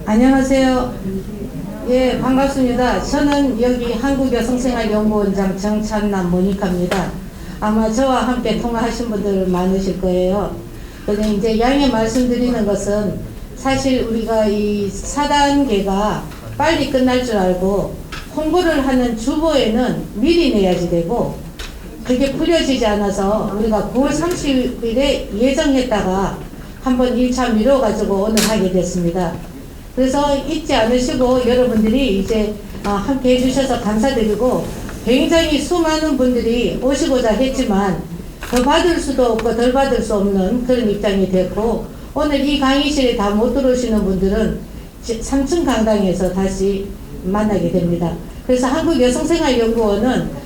안녕하세요. 예, 반갑습니다. 저는 여기 한국여성생활연구원장 정찬남 모니카입니다. 아마 저와 함께 통화하신 분들 많으실 거예요. 근데 이제 양해 말씀드리는 것은 사실 우리가 이 4단계가 빨리 끝날 줄 알고 홍보를 하는 주보에는 미리 내야지 되고 그게 풀려지지 않아서 우리가 9월 30일에 예정했다가 한번 1차 미뤄가지고 오늘 하게 됐습니다. 그래서 잊지 않으시고 여러분들이 이제 함께 해주셔서 감사드리고 굉장히 수많은 분들이 오시고자 했지만 더 받을 수도 없고 덜 받을 수 없는 그런 입장이 됐고 오늘 이 강의실에 다 못 들어오시는 분들은 3층 강당에서 다시 만나게 됩니다. 그래서 한국여성생활연구원은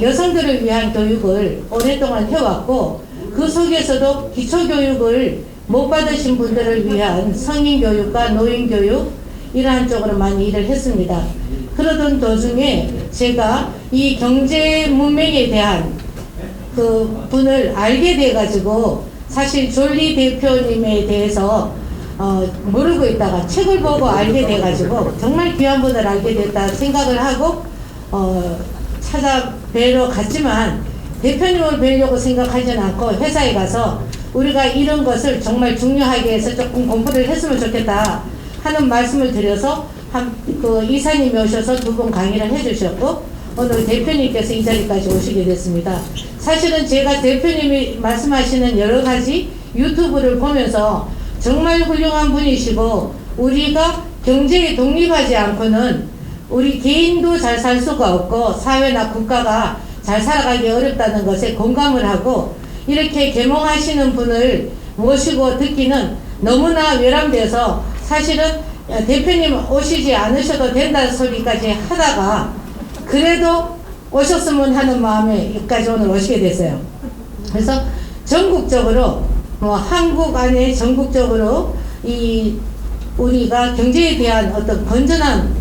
여성들을 위한 교육을 오랫동안 해왔고 그 속에서도 기초교육을 못 받으신 분들을 위한 성인교육과 노인교육 이러한 쪽으로 많이 일을 했습니다. 그러던 도중에 제가 이 경제 문명에 대한 그 분을 알게 돼가지고 사실 졸리 대표님에 대해서 모르고 있다가 책을 보고 알게 돼가지고 정말 귀한 분을 알게 됐다 생각을 하고 찾아뵈러 갔지만 대표님을 뵈려고 생각하지는 않고 회사에 가서 우리가 이런 것을 정말 중요하게 해서 조금 공부를 했으면 좋겠다 하는 말씀을 드려서 그 이사님이 오셔서 두 분 강의를 해주셨고 오늘 대표님께서 이 자리까지 오시게 됐습니다. 사실은 제가 대표님이 말씀하시는 여러 가지 유튜브를 보면서 정말 훌륭한 분이시고 우리가 경제에 독립하지 않고는 우리 개인도 잘 살 수가 없고 사회나 국가가 잘 살아가기 어렵다는 것에 공감을 하고 이렇게 계몽하시는 분을 모시고 듣기는 너무나 외람돼서 사실은 대표님 오시지 않으셔도 된다는 소리까지 하다가 그래도 오셨으면 하는 마음에 여기까지 오늘 오시게 됐어요. 그래서 전국적으로 한국 안에 전국적으로 이 우리가 경제에 대한 어떤 건전한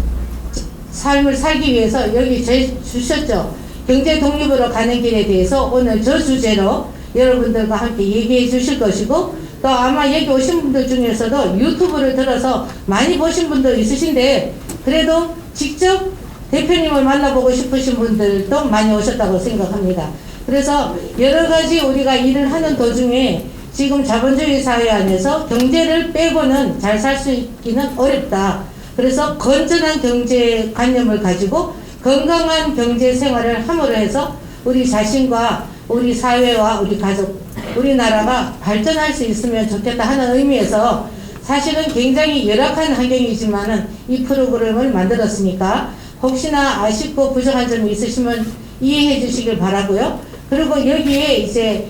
삶을 살기 위해서 여기 주셨죠. 경제 독립으로 가는 길에 대해서 오늘 저 주제로 여러분들과 함께 얘기해 주실 것이고 또 아마 여기 오신 분들 중에서도 유튜브를 들어서 많이 보신 분도 있으신데 그래도 직접 대표님을 만나보고 싶으신 분들도 많이 오셨다고 생각합니다. 그래서 여러 가지 우리가 일을 하는 도중에 지금 자본주의 사회 안에서 경제를 빼고는 잘 살 수 있기는 어렵다. 그래서 건전한 경제관념을 가지고 건강한 경제 생활을 함으로 해서 우리 자신과 우리 사회와 우리 가족, 우리나라가 발전할 수 있으면 좋겠다 하는 의미에서 사실은 굉장히 열악한 환경이지만은 이 프로그램을 만들었으니까 혹시나 아쉽고 부족한 점이 있으시면 이해해 주시길 바라고요. 그리고 여기에 이제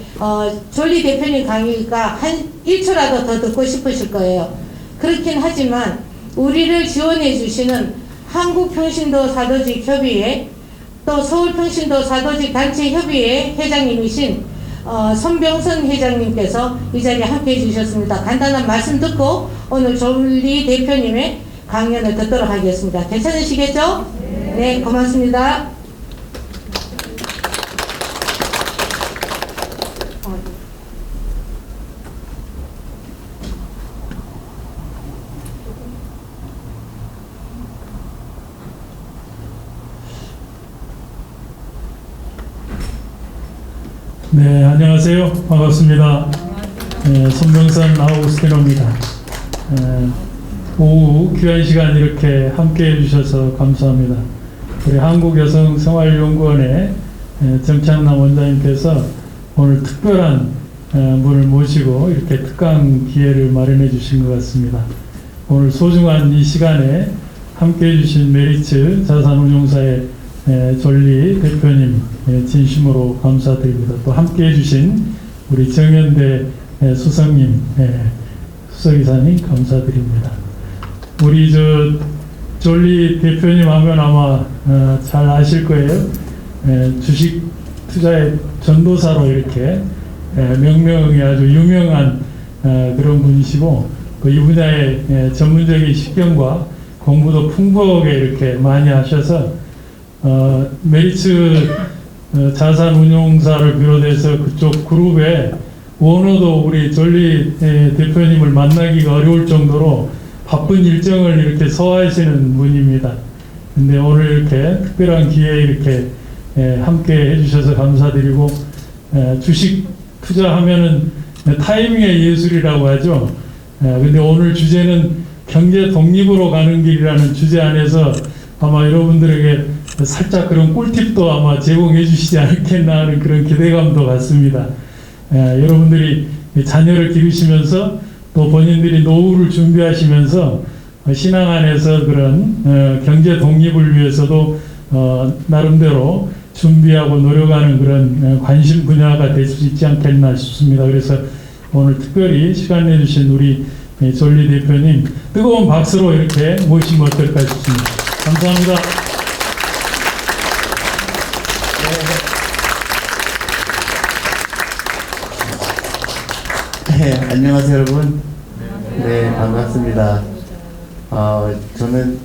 졸리 대표님 강의가 한 1초라도 더 듣고 싶으실 거예요. 그렇긴 하지만 우리를 지원해 주시는 한국평신도 사도직 협의회 또 서울평신도 사도직 단체 협의회 회장님이신 손병선 회장님께서 이 자리에 함께 해주셨습니다. 간단한 말씀 듣고 오늘 졸리 대표님의 강연을 듣도록 하겠습니다. 괜찮으시겠죠? 네, 고맙습니다. 네, 안녕하세요. 반갑습니다. 손병선 아우구스티노입니다. 오후 귀한 시간 이렇게 함께 해주셔서 감사합니다. 우리 한국여성생활연구원의 정창남 원장님께서 오늘 특별한 분을 모시고 이렇게 특강 기회를 마련해 주신 것 같습니다. 오늘 소중한 이 시간에 함께 해주신 메리츠 자산운용사의 졸리 대표님 진심으로 감사드립니다. 또 함께 해주신 우리 정현대 수석님, 수석이사님 감사드립니다. 우리 졸리 대표님 하면 아마 잘 아실 거예요. 주식 투자의 전도사로 이렇게 명명이 아주 유명한 그런 분이시고 이 분야의 전문적인 식견과 공부도 풍부하게 이렇게 많이 하셔서 메리츠 자산운용사를 비롯해서 그쪽 그룹에 원호도 우리 전리 대표님을 만나기가 어려울 정도로 바쁜 일정을 이렇게 소화하시는 분입니다. 근데 오늘 이렇게 특별한 기회에 이렇게 함께 해주셔서 감사드리고, 주식 투자하면은 타이밍의 예술이라고 하죠. 근데 오늘 주제는 경제 독립으로 가는 길이라는 주제 안에서 아마 여러분들에게 살짝 그런 꿀팁도 아마 제공해 주시지 않겠나 하는 그런 기대감도 갖습니다. 여러분들이 자녀를 기르시면서 또 본인들이 노후를 준비하시면서 신앙 안에서 그런 경제 독립을 위해서도 나름대로 준비하고 노력하는 그런 관심 분야가 될 수 있지 않겠나 싶습니다. 그래서 오늘 특별히 시간 내주신 우리 전리 대표님 뜨거운 박수로 이렇게 모시면 어떨까 싶습니다. 감사합니다. 네, 안녕하세요 여러분. 네, 반갑습니다. 저는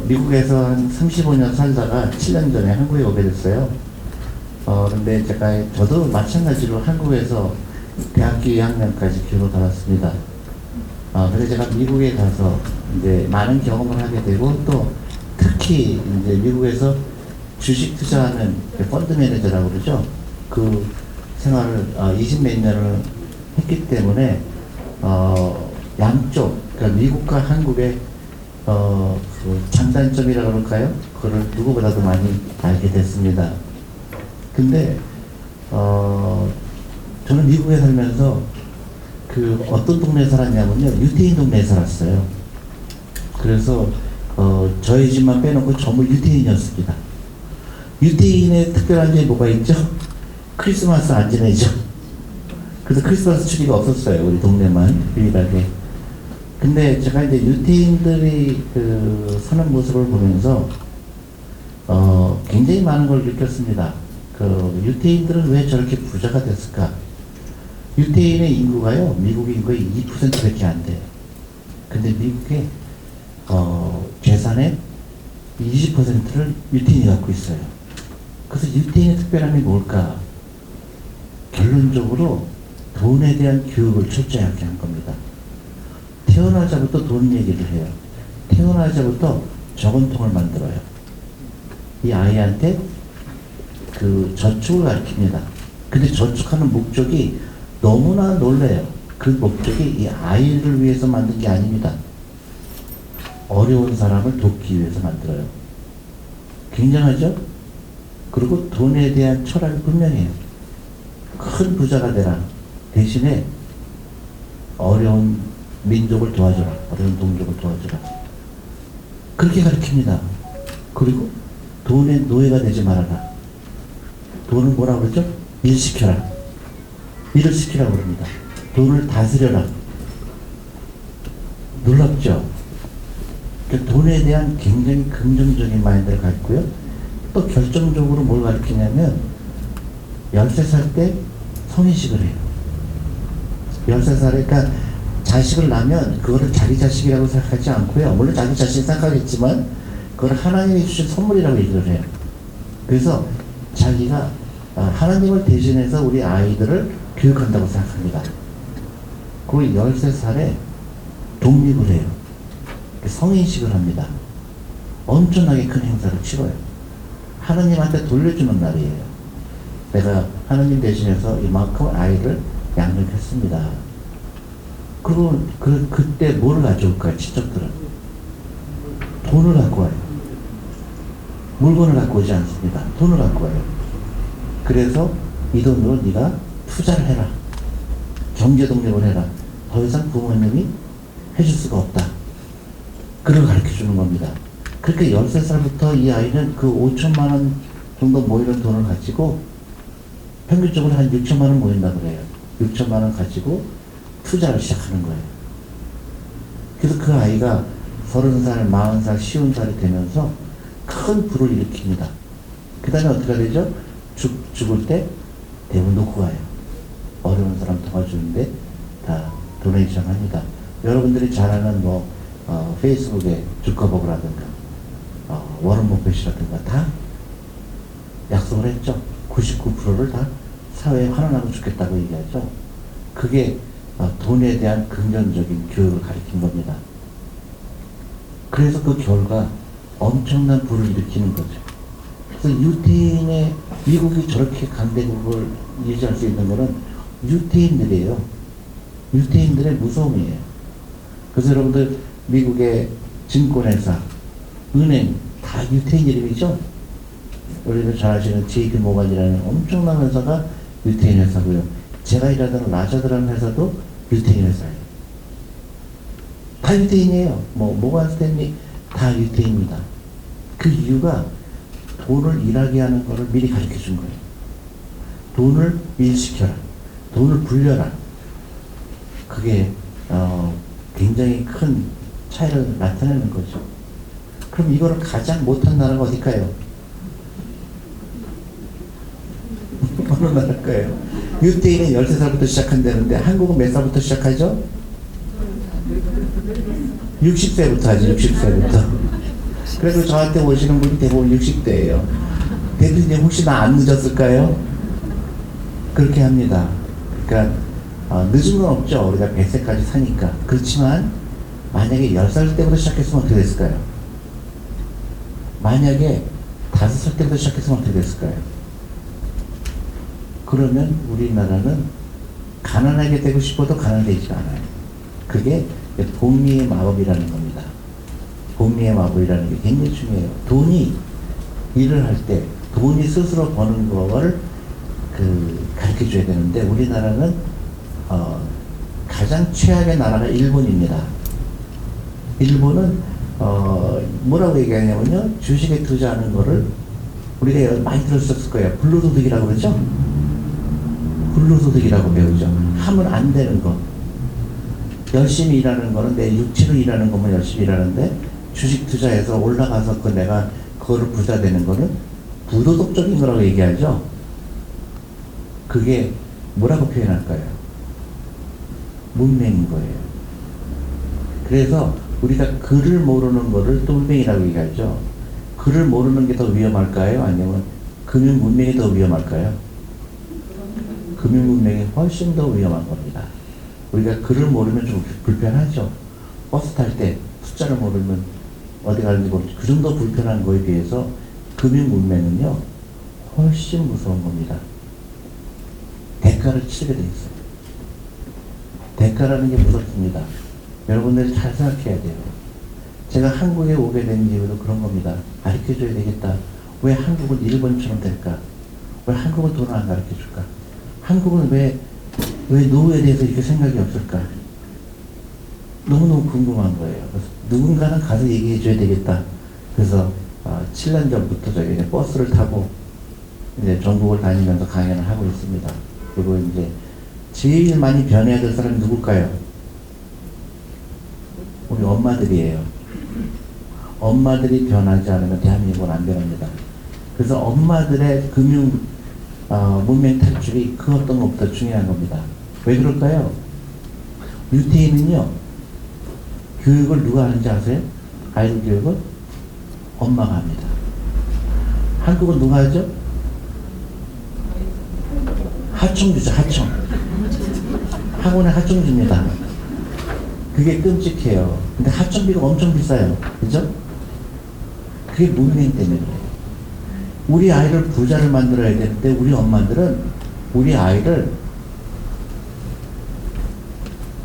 미국에서 한 35년 살다가 7년 전에 한국에 오게 됐어요. 근데 저도 마찬가지로 한국에서 대학교 2학년까지 교육을 받았습니다. 그래서 제가 미국에 가서 이제 많은 경험을 하게 되고, 또 특히 이제 미국에서 주식 투자하는 펀드 매니저라고 그러죠. 그 생활을 20몇 년을 했기 때문에 양쪽, 그러니까 미국과 한국의 그 장단점이라고 그럴까요? 그걸 누구보다도 많이 알게 됐습니다. 근데 저는 미국에 살면서 그 어떤 동네에 살았냐면요, 유태인 동네에 살았어요. 그래서 저희 집만 빼놓고 전부 유태인이었습니다. 유태인의 특별한 게 뭐가 있죠? 크리스마스 안 지내죠. 그래서 크리스마스 추리가 없었어요, 우리 동네만 유일하게. 근데 제가 이제 유태인들이 사는 모습을 보면서 굉장히 많은 걸 느꼈습니다. 유태인들은 왜 저렇게 부자가 됐을까? 유태인의 인구가요, 미국 인구의 2%밖에 안 돼요. 근데 미국의 재산의 20%를 유태인이 갖고 있어요. 그래서 유태인의 특별함이 뭘까? 결론적으로 돈에 대한 교육을 철저히 하게 한 겁니다. 태어나자부터 돈 얘기를 해요. 태어나자부터 저금통을 만들어요. 이 아이한테 저축을 가르칩니다. 근데 저축하는 목적이 너무나 놀라요. 그 목적이 이 아이를 위해서 만든 게 아닙니다. 어려운 사람을 돕기 위해서 만들어요. 굉장하죠? 그리고 돈에 대한 철학이 분명해요. 큰 부자가 되라. 대신에 어려운 민족을 도와줘라. 어려운 동족을 도와줘라. 그렇게 가르칩니다. 그리고 돈의 노예가 되지 말아라. 돈을 뭐라 그러죠? 일시켜라. 일을 시키라고 그럽니다. 돈을 다스려라. 놀랍죠? 그러니까 돈에 대한 굉장히 긍정적인 마인드를 갖고요. 또 결정적으로 뭘 가르치냐면 13살 때 성인식을 해요. 13살에, 그러니까 자식을 낳으면 그거를 자기 자식이라고 생각하지 않고요. 물론 자기 자식 생각하겠지만 그걸 하나님이 주신 선물이라고 얘기를 해요. 그래서 자기가 하나님을 대신해서 우리 아이들을 교육한다고 생각합니다. 그리고 13살에 독립을 해요. 성인식을 합니다. 엄청나게 큰 행사를 치러요. 하나님한테 돌려주는 날이에요. 내가 하나님 대신해서 이만큼 아이를 양육했습니다. 그리고 그때 뭘 가져올까요? 친척들은 돈을 갖고 와요. 물건을 갖고 오지 않습니다. 돈을 갖고 와요. 그래서 이 돈으로 네가 투자를 해라. 경제 독립을 해라. 더 이상 부모님이 해줄 수가 없다. 그걸 가르쳐 주는 겁니다. 그렇게 13살부터 이 아이는 그 5천만 원 정도 모이는 돈을 가지고 평균적으로 한 6천만 원 모인다 그래요. 6천만 원 가지고 투자를 시작하는 거예요. 그래서 그 아이가 30살, 40살, 50살이 되면서 큰 부를 일으킵니다. 그 다음에 어떻게 되죠? 죽을 때 대부분 놓고 가요. 어려운 사람 도와주는데 다 도네이션 합니다. 여러분들이 잘 아는 페이스북에 주커버그라든가 워런 버핏이라든가 다 약속을 했죠. 99%를 다 사회에 환원하고 죽겠다고 얘기하죠. 그게 돈에 대한 긍정적인 교육을 가르친 겁니다. 그래서 그 결과 엄청난 부를 일으키는 거죠. 그래서 유태인의 미국이 저렇게 강대국을 유지할 수 있는 것은 유태인들이에요. 유태인들의 무서움이에요. 그래서 여러분들 미국의 증권회사, 은행 다 유태인 이름이죠. 우리도 잘 아시는 JP 모건이라는 엄청난 회사가 유태인 회사고요. 제가 일하던 라자드라는 회사도 유태인 회사예요. 다 유태인이에요. 모건 스탠리 다 유태인입니다. 그 이유가 돈을 일하게 하는 것을 미리 가르쳐 준 거예요. 돈을 일시켜라. 돈을 불려라. 그게 굉장히 큰 차이를 나타내는 거죠. 그럼 이거를 가장 못한 나라가 어딜까요? 어느 나라일까요? 유태인은 13살부터 시작한다는데 한국은 몇 살부터 시작하죠? 60세부터 하죠. 60세부터. 그래서 저한테 오시는 분이 대부분 60대예요. 대표님 혹시 나 안 늦었을까요? 그렇게 합니다. 그러니까 늦은 건 없죠. 우리가 100세까지 사니까. 그렇지만 만약에 10살 때부터 시작했으면 어떻게 됐을까요? 만약에 5살 때부터 시작했으면 어떻게 됐을까요? 그러면 우리나라는 가난하게 되고 싶어도 가난되지가 않아요. 그게 복리의 마법이라는 겁니다. 복리의 마법이라는 게 굉장히 중요해요. 돈이 일을 할 때 돈이 스스로 버는 거를 가르쳐 줘야 되는데 우리나라는 가장 최악의 나라가 일본입니다. 일본은 뭐라고 얘기하냐면요. 주식에 투자하는 거를 우리가 많이 들었을 거예요. 불로소득이라고 그러죠? 불로소득이라고 배우죠. 하면 안 되는 거. 열심히 일하는 거는 내 육체로 일하는 것만 열심히 일하는데 주식 투자해서 올라가서 내가 그거를 부자 되는 거는 부도덕적인 거라고 얘기하죠. 그게 뭐라고 표현할까요? 문맹인 거예요. 그래서 우리가 글을 모르는 거를 똘맹이라고 얘기하죠. 글을 모르는 게 더 위험할까요? 아니면 금융 문맹이 더 위험할까요? 금융 문맹이 훨씬 더 위험한 겁니다. 우리가 글을 모르면 좀 불편하죠. 버스 탈 때 숫자를 모르면 어디 가는지 모르죠. 그 정도 불편한 거에 비해서 금융 문맹은요 훨씬 무서운 겁니다. 대가를 치르게 돼 있어요. 대가라는 게 무섭습니다. 여러분들이 잘 생각해야 돼요. 제가 한국에 오게 된 이유도 그런 겁니다. 가르쳐줘야 되겠다. 왜 한국은 일본처럼 될까? 왜 한국은 돈을 안 가르쳐줄까? 한국은 왜 노후에 대해서 이렇게 생각이 없을까? 너무너무 궁금한 거예요. 그래서 누군가는 가서 얘기해줘야 되겠다. 그래서 7년 전부터 저희 버스를 타고 이제 전국을 다니면서 강연을 하고 있습니다. 그리고 이제 제일 많이 변해야 될 사람이 누굴까요? 우리 엄마들이에요. 엄마들이 변하지 않으면 대한민국은 안 변합니다. 그래서 엄마들의 금융 문맹 탈출이 그 어떤 것보다 중요한 겁니다. 왜 그럴까요? 유태인은요 교육을 누가 하는지 아세요? 아이들 교육을 엄마가 합니다. 한국은 누가 하죠? 하청주죠. 하청. 학원에 하청주입니다. 그게 끔찍해요. 근데 하청비가 엄청 비싸요. 그죠? 그게 문맹 때문이에요. 우리 아이를 부자를 만들어야 되는데 우리 엄마들은 우리 아이를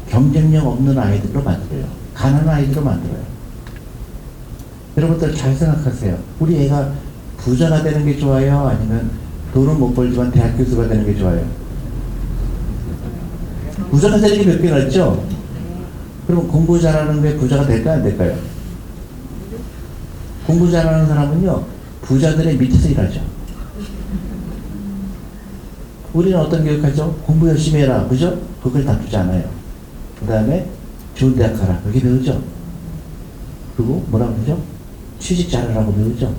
경쟁력 없는 아이들로 만들어요. 가난한 아이들로 만들어요. 여러분들 잘 생각하세요. 우리 애가 부자가 되는 게 좋아요? 아니면 돈은 못 벌지만 대학 교수가 되는 게 좋아요? 부자가 되는 게 몇 개 낫죠? 그러면 공부 잘하는 게 부자가 될까요? 안 될까요? 공부 잘하는 사람은요 부자들의 밑에서 일하죠. 우리는 어떤 교육하죠? 공부 열심히 해라. 그죠? 그걸 다 주지 않아요. 그 다음에 좋은 대학 가라. 그렇게 배우죠. 그리고 뭐라고 그러죠? 취직 잘하라고 배우죠.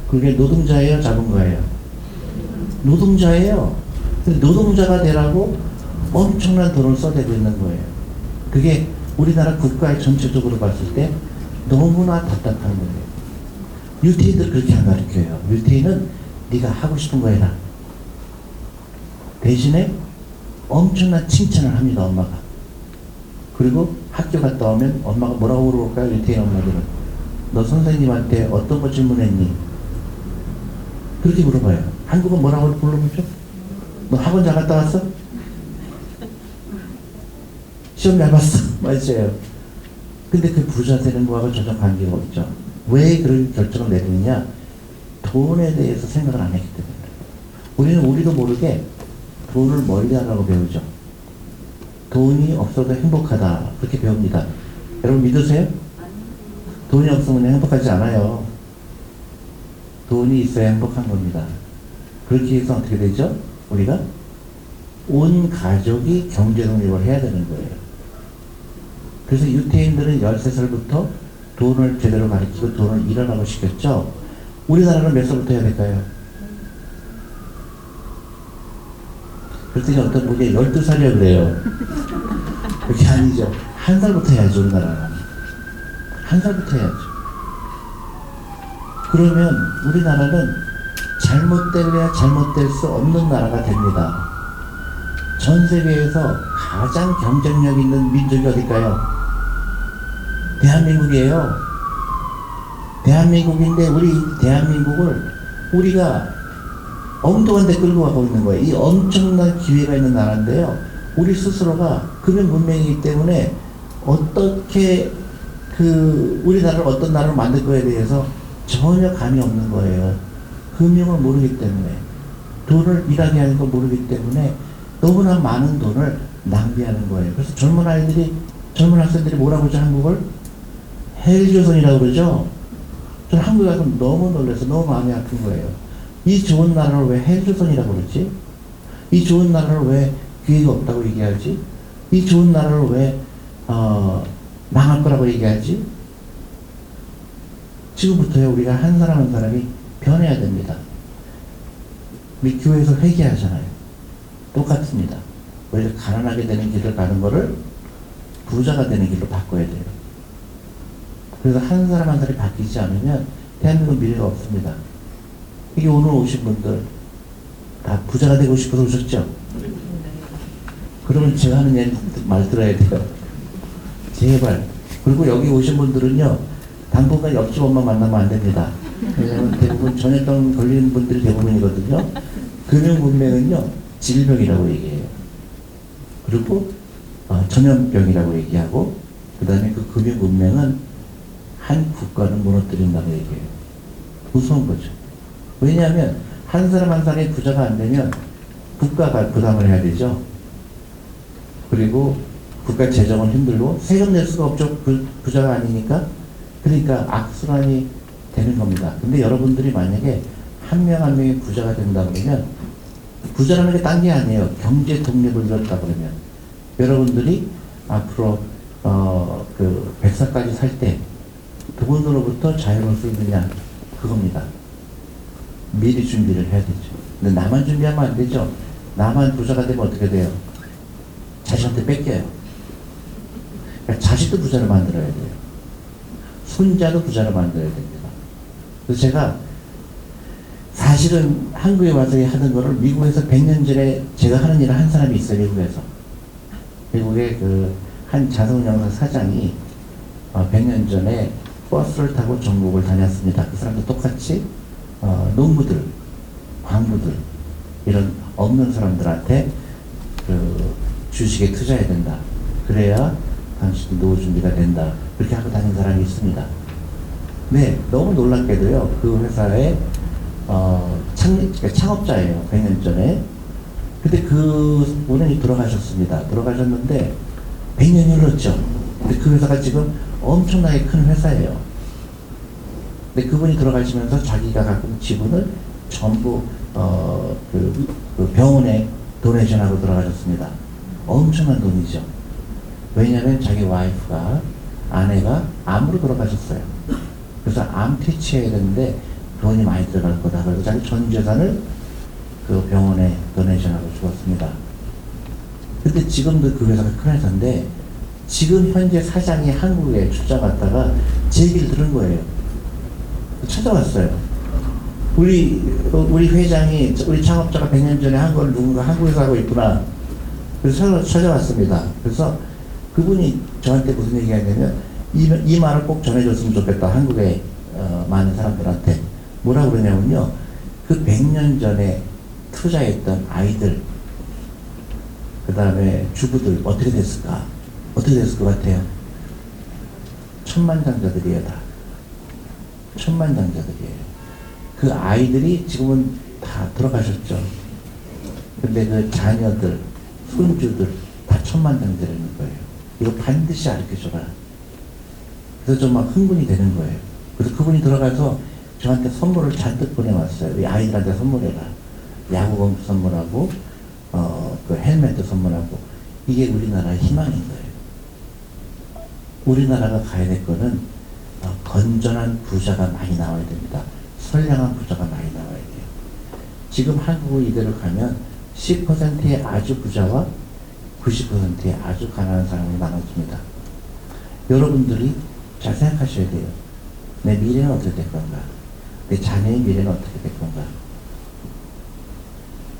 그게 노동자예요? 자본가예요? 노동자예요. 근데 노동자가 되라고 엄청난 돈을 써대고 있는 거예요. 그게 우리나라 국가의 전체적으로 봤을 때 너무나 답답한 거예요. 유태인들 그렇게 안 가르쳐요. 유태인은 네가 하고 싶은 거 해라. 대신에 엄청난 칭찬을 합니다, 엄마가. 그리고 학교 갔다 오면 엄마가 뭐라고 물어볼까요? 유태인 엄마들은. 너 선생님한테 어떤 거 질문했니? 그렇게 물어봐요. 한국은 뭐라고 물어보죠? 너 학원 잘 갔다 왔어? 시험 잘 봤어? 맞아요. 근데 그 부자 되는 거하고 전혀 관계가 없죠. 왜 그런 결정을 내리느냐? 돈에 대해서 생각을 안 했기 때문에. 우리는 우리도 모르게 돈을 멀리 하라고 배우죠. 돈이 없어도 행복하다. 그렇게 배웁니다. 여러분 믿으세요? 돈이 없으면 행복하지 않아요. 돈이 있어야 행복한 겁니다. 그렇게 해서 어떻게 되죠? 우리가 온 가족이 경제 독립을 해야 되는 거예요. 그래서 유태인들은 13살부터 돈을 제대로 가르치고 돈을 일어나고 시켰죠. 우리나라는 몇 살부터 해야 될까요? 그랬더니 어떤 분이 12살이라 그래요. 그게 아니죠. 1살부터 해야죠, 우리나라는. 1살부터 해야죠. 그러면 우리나라는 잘못될래야 잘못될 수 없는 나라가 됩니다. 전 세계에서 가장 경쟁력 있는 민족이 어딜까요? 대한민국이에요. 대한민국인데 우리 대한민국을 우리가 엉뚱한 데 끌고 가고 있는 거예요. 이 엄청난 기회가 있는 나라인데요. 우리 스스로가 금융 문명이기 때문에 어떻게 우리나라를 어떤 나라로 만들 거에 대해서 전혀 감이 없는 거예요. 금융을 모르기 때문에, 돈을 일하게 하는 걸 모르기 때문에 너무나 많은 돈을 낭비하는 거예요. 그래서 젊은 학생들이 뭐라고 그러죠, 한국을? 헬조선이라고 그러죠? 저는 한국에 가서 너무 놀라서 너무 마음이 아픈 거예요. 이 좋은 나라를 왜 헬조선이라고 그러지? 이 좋은 나라를 왜 기회가 없다고 얘기하지? 이 좋은 나라를 왜 망할 거라고 얘기하지? 지금부터요, 우리가 한 사람 한 사람이 변해야 됩니다. 우리 교회에서 회개하잖아요. 똑같습니다. 원래 가난하게 되는 길을 가는 거를 부자가 되는 길로 바꿔야 돼요. 그래서 한 사람 한 사람이 바뀌지 않으면 대한민국 미래가 없습니다. 이게 오늘 오신 분들 다 부자가 되고 싶어서 오셨죠? 그러면 제가 하는 말 들어야 돼요. 제발. 그리고 여기 오신 분들은요, 당분간 옆집 엄마 만나면 안 됩니다. 왜냐면 대부분 전염병 걸리는 분들이 대부분이거든요. 금융문명은요, 질병이라고 얘기해요. 그리고 전염병이라고 얘기하고, 그 다음에 그 금융문명은 한 국가는 무너뜨린다고 얘기해요. 무서운 거죠. 왜냐하면 한 사람 한 사람이 부자가 안 되면 국가가 부담을 해야 되죠. 그리고 국가 재정은 힘들고 세금 낼 수가 없죠. 부자가 아니니까. 그러니까 악순환이 되는 겁니다. 근데 여러분들이 만약에 한 명 한 명이 부자가 된다 그러면, 부자라는 게 딴 게 아니에요. 경제 독립을 이뤘다 그러면 여러분들이 앞으로 100살까지 살 때 돈으로부터 자유로울 수 있느냐, 그겁니다. 미리 준비를 해야 되죠. 근데 나만 준비하면 안 되죠. 나만 부자가 되면 어떻게 돼요? 자식한테 뺏겨요. 그러니까 자식도 부자를 만들어야 돼요. 손자도 부자를 만들어야 됩니다. 그래서 제가 사실은 한국에 와서 하던 거를 미국에서 100년 전에 제가 하는 일을 한 사람이 있어요. 미국에서. 미국의 한 자동운용사 사장이 100년 전에 버스를 타고 전국을 다녔습니다. 그 사람도 똑같이 농부들, 광부들, 이런 없는 사람들한테 주식에 투자해야 된다. 그래야 당신 노후 준비가 된다. 그렇게 하고 다닌 사람이 있습니다. 네, 너무 놀랍게도요, 그 회사의 창업자예요. 100년 전에. 근데 그 분이 돌아가셨습니다. 돌아가셨는데 100년이 흘렀죠. 근데 그 회사가 지금 엄청나게 큰 회사예요. 근데 그분이 돌아가시면서 자기가 갖고 있는 지분을 전부 그 병원에 도네이션하고 돌아가셨습니다. 엄청난 돈이죠. 왜냐하면 자기 와이프가, 아내가 암으로 돌아가셨어요. 그래서 암 퇴치해야 되는데 돈이 많이 들어갈 거다. 그래서 자기 전 재산을 그 병원에 도네이션하고 죽었습니다. 근데 지금도 그 회사가 큰 회사인데, 지금 현재 사장이 한국에 출장 갔다가 제 얘기를 들은 거예요. 찾아왔어요. 우리 회장이, 우리 창업자가 100년 전에 한 걸 누군가 한국에서 하고 있구나. 그래서 찾아왔습니다. 그래서 그분이 저한테 무슨 얘기 하냐면 이 말을 꼭 전해줬으면 좋겠다. 한국의 많은 사람들한테. 뭐라고 그러냐면요. 그 100년 전에 투자했던 아이들, 그 다음에 주부들 어떻게 됐을까? 어떻게 됐을 것 같아요? 천만장자들이에요, 다. 천만장자들이에요. 그 아이들이 지금은 다 돌아가셨죠. 근데 그 자녀들, 손주들 다 천만장자라는 거예요. 이거 반드시 알려줘라. 그래서 좀 막 흥분이 되는 거예요. 그래서 그분이 들어가서 저한테 선물을 잔뜩 보내왔어요. 이 아이들한테 선물해라. 야구공 선물하고, 그 헬멧도 선물하고. 이게 우리나라의 희망인 거예요. 우리나라가 가야 될 거는 건전한 부자가 많이 나와야 됩니다. 선량한 부자가 많이 나와야 돼요. 지금 한국은 이대로 가면 10%의 아주 부자와 90%의 아주 가난한 사람이 나눠집니다. 여러분들이 잘 생각하셔야 돼요. 내 미래는 어떻게 될 건가? 내 자녀의 미래는 어떻게 될 건가?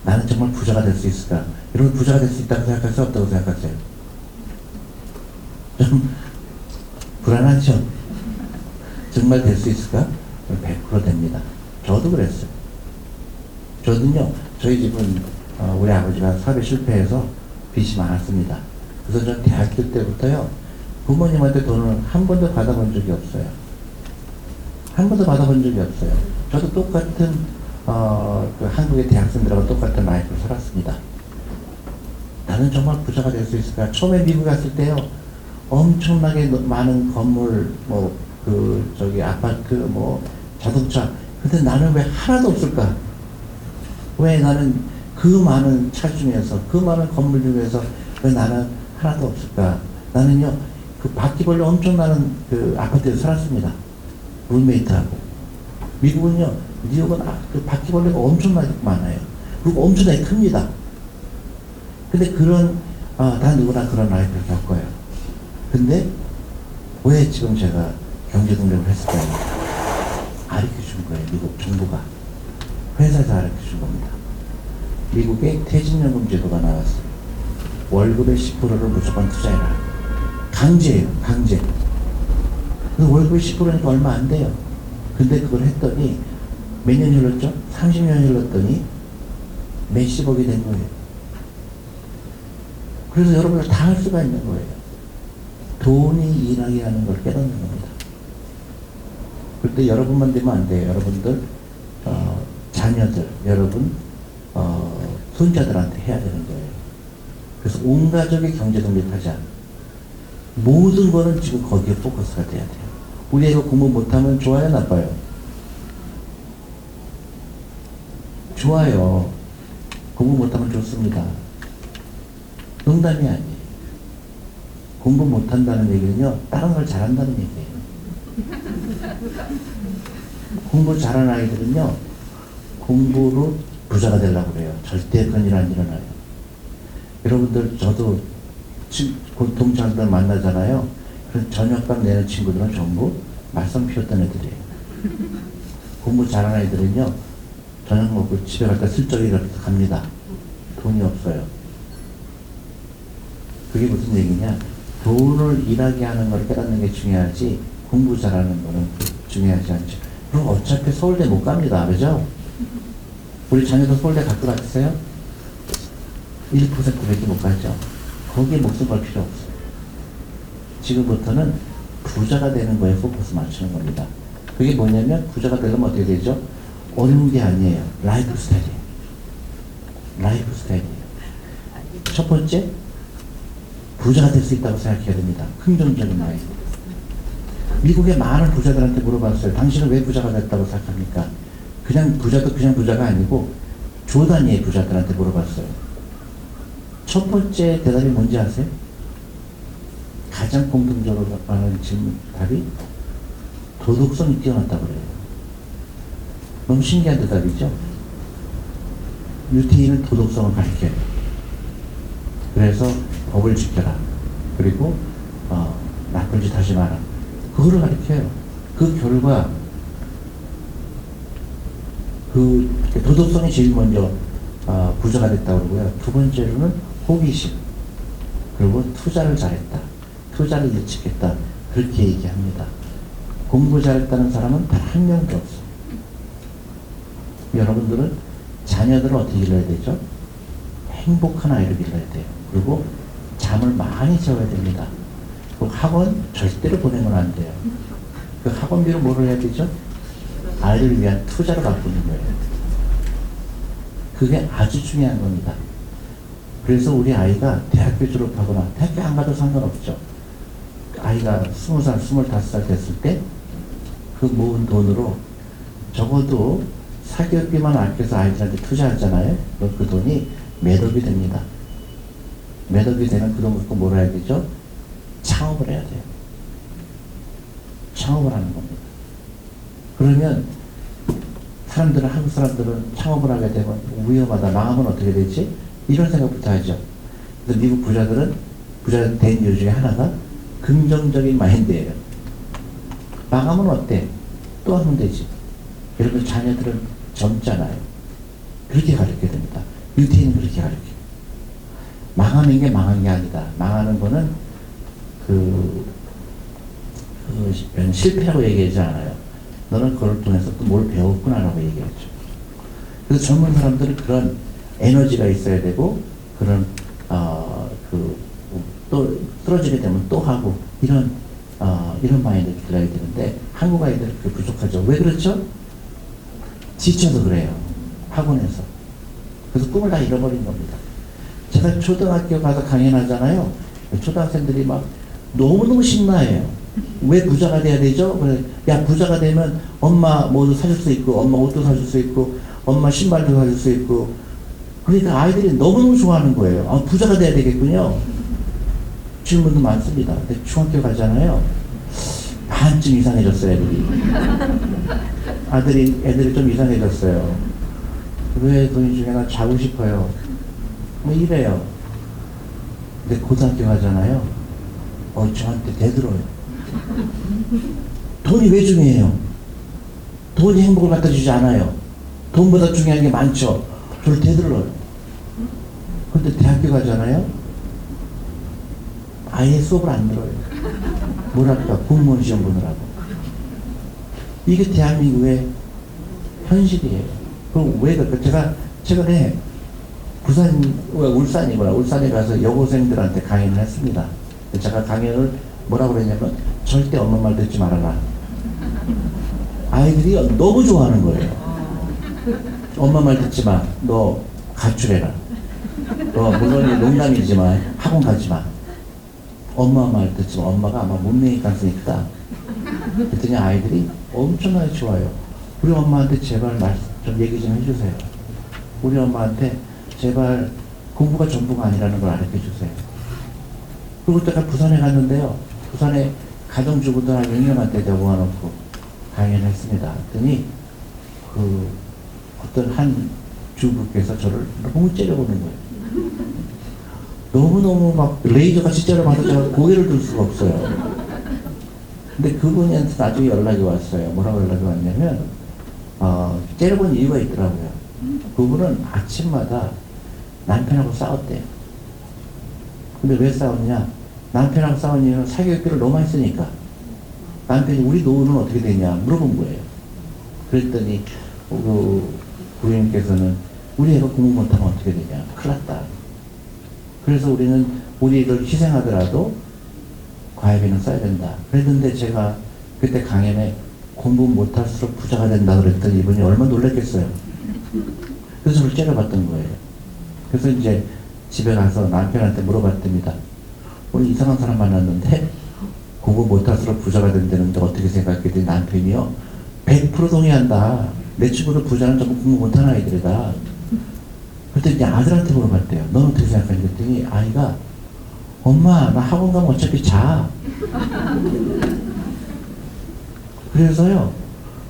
나는 정말 부자가 될 수 있을까? 여러분 부자가 될 수 있다고 생각하세요? 없다고 생각하세요? 좀 불안하죠? 정말 될 수 있을까? 100% 됩니다. 저도 그랬어요. 저는요, 저희 집은 우리 아버지가 사업에 실패해서 빚이 많았습니다. 그래서 전 대학교 때부터요, 부모님한테 돈을 한 번도 받아본 적이 없어요. 한 번도 받아본 적이 없어요. 저도 똑같은 그 한국의 대학생들하고 똑같은 라이프를 살았습니다. 나는 정말 부자가 될 수 있을까? 처음에 미국 갔을 때요, 엄청나게 많은 건물, 아파트, 자동차. 근데 나는 왜 하나도 없을까? 왜 나는 그 많은 차 중에서, 그 많은 건물 중에서 왜 나는 하나도 없을까? 나는요, 그 바퀴벌레 엄청나는 그 아파트에서 살았습니다. 룸메이트하고. 미국은요, 뉴욕은 그 바퀴벌레가 엄청나게 많아요. 그리고 엄청나게 큽니다. 근데 다 누구나 그런 라이프를 겪어요. 근데 왜 지금 제가 경제동력을 했을까요? 가르쳐준 거예요. 미국 정부가. 회사에서 가르쳐준 겁니다. 미국에 퇴직연금 제도가 나왔어요. 월급의 10%를 무조건 투자해라. 강제예요. 강제. 그래서 월급의 10%니까 얼마 안 돼요. 근데 그걸 했더니 몇 년 흘렀죠? 30년 흘렀더니 몇십억이 된 거예요. 그래서 여러분들 다 할 수가 있는 거예요. 돈이 일하게 하는 걸 깨닫는 겁니다. 그런데 여러분만 되면 안 돼요. 여러분들, 자녀들, 여러분, 손자들한테 해야 되는 거예요. 그래서 온 가족이 경제 독립하자. 모든 거는 지금 거기에 포커스가 돼야 돼요. 우리 애가 공부 못하면 좋아요, 나빠요? 좋아요. 공부 못하면 좋습니다. 농담이 아니에요. 공부 못한다는 얘기는요, 다른 걸 잘한다는 얘기예요. 공부 잘하는 아이들은요, 공부로 부자가 되려고 그래요. 절대 그런 일 안 일어나요. 여러분들, 저도 동창들 만나잖아요. 그래서 저녁밥 내는 친구들은 전부 말썽 피웠던 애들이에요. 공부 잘하는 아이들은요, 저녁 먹고 집에 갈 때 슬쩍 이렇게 갑니다. 돈이 없어요. 그게 무슨 얘기냐? 돈을 일하게 하는 걸 깨닫는 게 중요하지, 공부 잘하는 거는 중요하지 않죠. 그럼 어차피 서울대 못 갑니다. 그죠? 우리 자녀도 서울대 갈 것 같으세요? 1%밖에 못 가죠. 거기에 목숨 걸 필요 없어요. 지금부터는 부자가 되는 거에 포커스 맞추는 겁니다. 그게 뭐냐면, 부자가 되려면 어떻게 되죠? 어려운 게 아니에요. 라이프 스타일이에요. 라이프 스타일이에요. 첫 번째, 부자가 될 수 있다고 생각해야 됩니다. 긍정적인 마인드. 미국의 많은 부자들한테 물어봤어요. 당신은 왜 부자가 됐다고 생각합니까? 그냥 부자가 아니고 조 단위의 부자들한테 물어봤어요. 첫 번째 대답이 뭔지 아세요? 가장 공통적으로 하는 질문 답이 도덕성이 뛰어났다고 그래요. 너무 신기한 대답이죠? 유태인은 도덕성을 가르쳐요. 그래서 법을 지켜라. 그리고 나쁜 짓 하지 마라. 그거를 가르쳐요. 그 결과 그 도덕성이 제일 먼저 부자가 됐다고 그러고요. 두 번째로는 호기심. 그리고 투자를 잘했다. 투자를 예측했다. 그렇게 얘기합니다. 공부 잘했다는 사람은 단 한 명도 없어. 여러분들은 자녀들을 어떻게 길러야 되죠? 행복한 아이를 길러야 돼요. 그리고 잠을 많이 재워야 됩니다. 그리고 학원 절대로 보내면 안 돼요. 그 학원비로 뭐를 해야 되죠? 아이를 위한 투자로 바꾸는 거예요. 그게 아주 중요한 겁니다. 그래서 우리 아이가 대학교 졸업하거나 대학교 안 가도 상관없죠. 아이가 20살, 25살 됐을 때 그 모은 돈으로 적어도 사교육비만 아껴서 아이들한테 투자하잖아요. 그럼 그 돈이 매덕이 됩니다. 매덕이 되면 그 돈 갖고 뭘 해야 되죠? 창업을 해야 돼요. 창업을 하는 겁니다. 그러면 사람들은, 한국 사람들은 창업을 하게 되면 위험하다, 망하면 어떻게 되지? 이런 생각부터 하죠. 그래서 미국 부자들은, 부자 된 이유 중에 하나가 긍정적인 마인드예요. 망하면 어때? 또 하면 되지. 여러분 자녀들은 젊잖아요. 그렇게 가르쳐야 됩니다. 유태인은 그렇게 가르쳐요. 망하는 게 망한 게 아니다. 망하는 거는 실패라고 얘기하지 않아요. 너는 그걸 통해서 또 뭘 배웠구나라고 얘기하죠. 그래서 젊은 사람들은 그런 에너지가 있어야 되고, 그런 또 쓰러지게 되면 또 하고, 이런 마인드를 들어야 되는데 한국 아이들은 그게 부족하죠. 왜 그렇죠? 지쳐서 그래요. 학원에서. 그래서 꿈을 다 잃어버린 겁니다. 제가 초등학교 가서 강연하잖아요. 초등학생들이 막 너무너무 신나해요. 왜 부자가 돼야 되죠? 그래, 야, 부자가 되면 엄마 뭐도 사줄 수 있고, 엄마 옷도 사줄 수 있고, 엄마 신발도 사줄 수 있고. 그러니까 아이들이 너무너무 좋아하는 거예요. 아, 부자가 돼야 되겠군요. 질문도 많습니다. 근데 중학교 가잖아요. 반쯤 이상해졌어요, 애들이 좀 이상해졌어요. 왜 돈이 중에 나 자고 싶어요. 뭐 이래요. 근데 고등학교 가잖아요. 저한테 대들어요. 돈이 왜 중요해요? 돈이 행복을 갖다 주지 않아요. 돈보다 중요한 게 많죠. 저를 대들어요. 근데 대학교 가잖아요. 아예 수업을 안 들어요. 뭐랄까, 공무원 시험 보느라고. 이게 대한민국의 현실이에요. 그럼 왜 그럴까? 제가 최근에 울산에 가서 여고생들한테 강연을 했습니다. 제가 강연을 뭐라고 그랬냐면, 절대 엄마 말 듣지 말아라. 아이들이 너무 좋아하는 거예요. 엄마 말 듣지 마. 너 가출해라. 너 물론 농담이지만 학원 가지 마. 엄마 말 듣지 마. 엄마가 아마 문명이 가능성이 크다. 그랬더니 아이들이 엄청나게 좋아요. 우리 엄마한테 제발 좀 얘기 좀 해주세요. 우리 엄마한테 제발 공부가 전부가 아니라는 걸 알려주세요. 그리고 제가 부산에 갔는데요. 부산에 가정주부들 한 6명한테 내가 모아놓고 강연을 했습니다. 그랬더니 어떤 한 주부께서 저를 너무 째려보는 거예요. 너무너무 막 레이저같이 째려봐서 제가 고개를 들 수가 없어요. 근데 그분한테 나중에 연락이 왔어요. 뭐라고 연락이 왔냐면, 째려본 이유가 있더라고요. 그분은 아침마다 남편하고 싸웠대요. 근데 왜 싸웠냐? 남편하고 싸운 이유는 사교육비를 너무 많이 쓰니까. 남편이 우리 노후는 어떻게 되냐 물어본 거예요. 그랬더니 부인께서는 우리 애가 공부 못하면 어떻게 되냐, 큰일 났다. 그래서 우리는 우리 애를 희생하더라도 과외비는 써야 된다. 그랬는데 제가 그때 강연에 공부 못할수록 부자가 된다 그랬더니 이분이 얼마나 놀랐겠어요. 그래서 저를 째려봤던 거예요. 그래서 이제 집에 가서 남편한테 물어봤답니다. 오늘 이상한 사람 만났는데 공부 못할수록 부자가 된다는데 어떻게 생각했더니 남편이요, 100% 동의한다. 내 친구들 부자는 전부 공부 못하는 아이들이다. 그때 이제 아들한테 물어봤대요. 너는 어떻게 생각하니? 그랬더니 아이가, 엄마 나 학원 가면 어차피 자. 그래서요,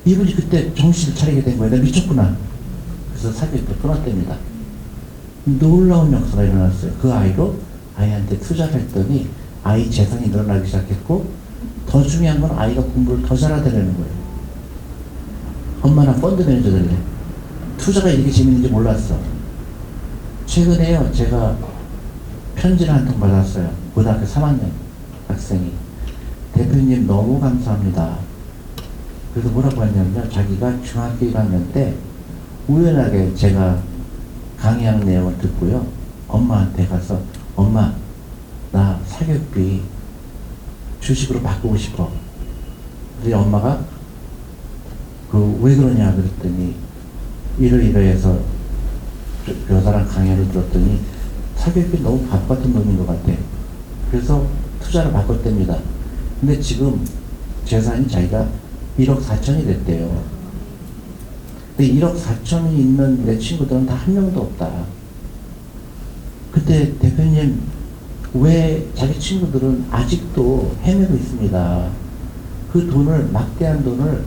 이분이 그때 정신을 차리게 된 거예요. 내가 미쳤구나. 그래서 사교육을 끊었답니다. 놀라운 역사가 일어났어요. 그 아이로 아이한테 투자를 했더니 아이 재산이 늘어나기 시작했고, 더 중요한 건 아이가 공부를 더 잘하더라는 거예요. 엄마 나 펀드 매니저 될래. 투자가 이렇게 재밌는지 몰랐어. 최근에요, 제가 편지를 한 통 받았어요. 고등학교 3학년 학생이. 대표님 너무 감사합니다. 그래서 뭐라고 했냐면요. 자기가 중학교 1학년 때 우연하게 제가 강의하는 내용을 듣고요. 엄마한테 가서 엄마 나 사교육비 주식으로 바꾸고 싶어. 그래서 엄마가 왜 그러냐 그랬더니 이러이러해서 여자랑 강의를 들었더니 사교육비 너무 밥 같은 돈인 것 같아. 그래서 투자를 바꿨답니다. 근데 지금 재산이 자기가 1억 4천이 됐대요. 근데 1억 4천이 있는 내 친구들은 다 한 명도 없다. 그때 대표님 왜 자기 친구들은 아직도 헤매고 있습니다. 그 돈을 막대한 돈을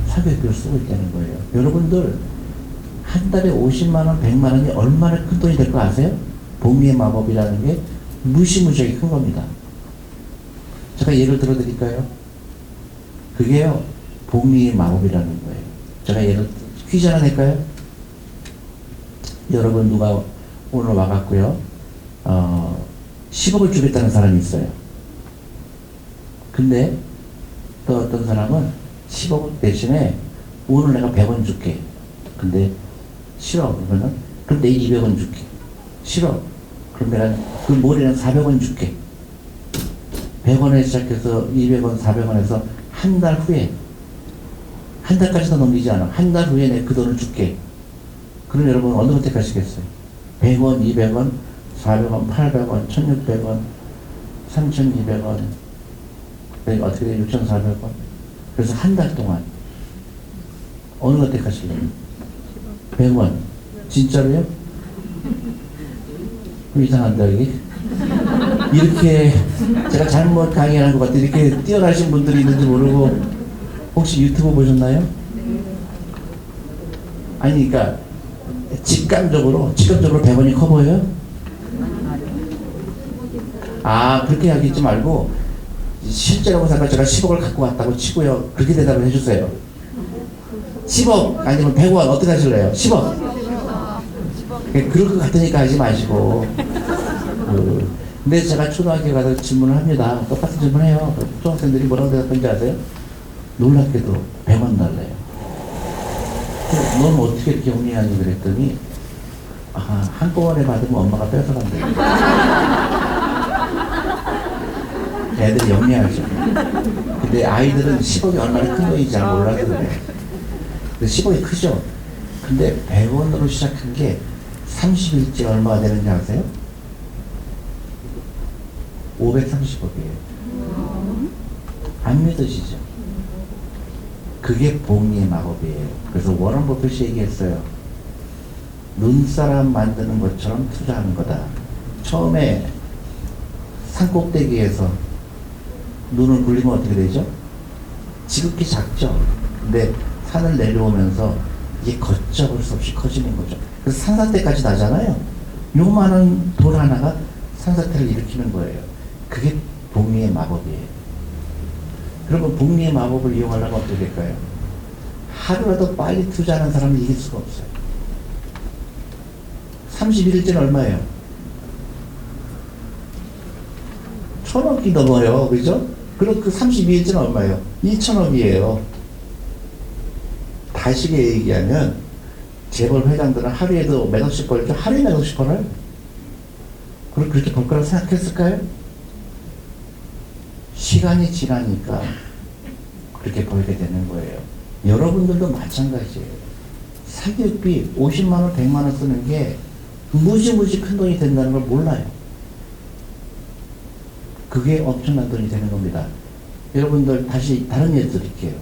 사교육비로 쓰고 있다는 거예요. 여러분들 한 달에 50만원, 100만원이 얼마나 큰 돈이 될 거 아세요? 복리의 마법이라는 게 무시무시하게 큰 겁니다. 제가 예를 들어 드릴까요? 그게요 복리의 마법이라는 거예요. 제가 퀴즈 하나 낼까요? 여러분 누가 오늘 와갖고요 10억을 주겠다는 사람이 있어요. 근데 또 어떤 사람은 10억 대신에 오늘 내가 100원 줄게. 근데 싫어. 그러면은 그럼 내일 200원 줄게. 싫어. 그럼 내가 그 모레는 400원 줄게. 100원에 시작해서 200원, 400원에서 한 달 후에 한 달까지도 넘기지 않아. 한 달 후에 내가 그 돈을 줄게. 그럼 여러분 어느 걸 택하시겠어요? 100원, 200원, 400원, 800원, 1600원, 3200원, 어떻게 돼? 6400원. 그래서 한 달 동안 어느 걸 택하실래요? 100원. 진짜로요? 이상한다 이게. 이렇게 제가 잘못 강의하는 것 같아요. 이렇게 뛰어나신 분들이 있는지 모르고. 혹시 유튜브 보셨나요? 아니 그러니까 직감적으로 100원이 커 보여요? 그렇게 하겠지 말고 실제로 잠깐 제가 10억을 갖고 왔다고 치고요. 그렇게 대답을 해주세요. 10억 아니면 100원 어떻게 하실래요? 10억. 그럴 것 같으니까 하지 마시고. 근데 제가 초등학교에 가서 질문을 합니다. 똑같은 질문해요. 초등학생들이 뭐라고 대답하는지 아세요? 놀랍게도 100원 달래요. 넌 어떻게 이렇게 영리하니 그랬더니 한꺼번에 받으면 엄마가 뺏어간대요. 애들이 영리하죠. 근데 아이들은 10억이 얼마나 큰 돈인지 잘 몰라서 그래요. 10억이 크죠. 근데 100원으로 시작한 게 30일째 얼마가 되는지 아세요? 530억이에요. 안 믿으시죠? 그게 복리의 마법이에요. 그래서 워런 버핏이 얘기했어요. 눈사람 만드는 것처럼 투자하는 거다. 처음에 산꼭대기에서 눈을 굴리면 어떻게 되죠? 지극히 작죠. 근데 산을 내려오면서 이게 걷잡을 수 없이 커지는 거죠. 그래서 산사태까지 나잖아요. 요만한 돌 하나가 산사태를 일으키는 거예요. 그게 복리의 마법이에요. 그러면 복리의 마법을 이용하려면 어떻게 될까요? 하루라도 빨리 투자하는 사람은 이길 수가 없어요. 31일째는 얼마예요? 1000억이 넘어요. 그죠? 그럼 그 32일째는 얼마예요? 2000억이에요. 다시게 얘기하면 재벌 회장들은 하루에도 몇 억씩 벌죠? 하루에 몇 억씩 벌어요? 그럼 그렇게 벌 거라고 생각했을까요? 시간이 지나니까 그렇게 벌게 되는 거예요. 여러분들도 마찬가지예요. 사교육비 50만원, 100만원 쓰는 게 무지무지 큰 돈이 된다는 걸 몰라요. 그게 엄청난 돈이 되는 겁니다. 여러분들 다시 다른 예를 드릴게요.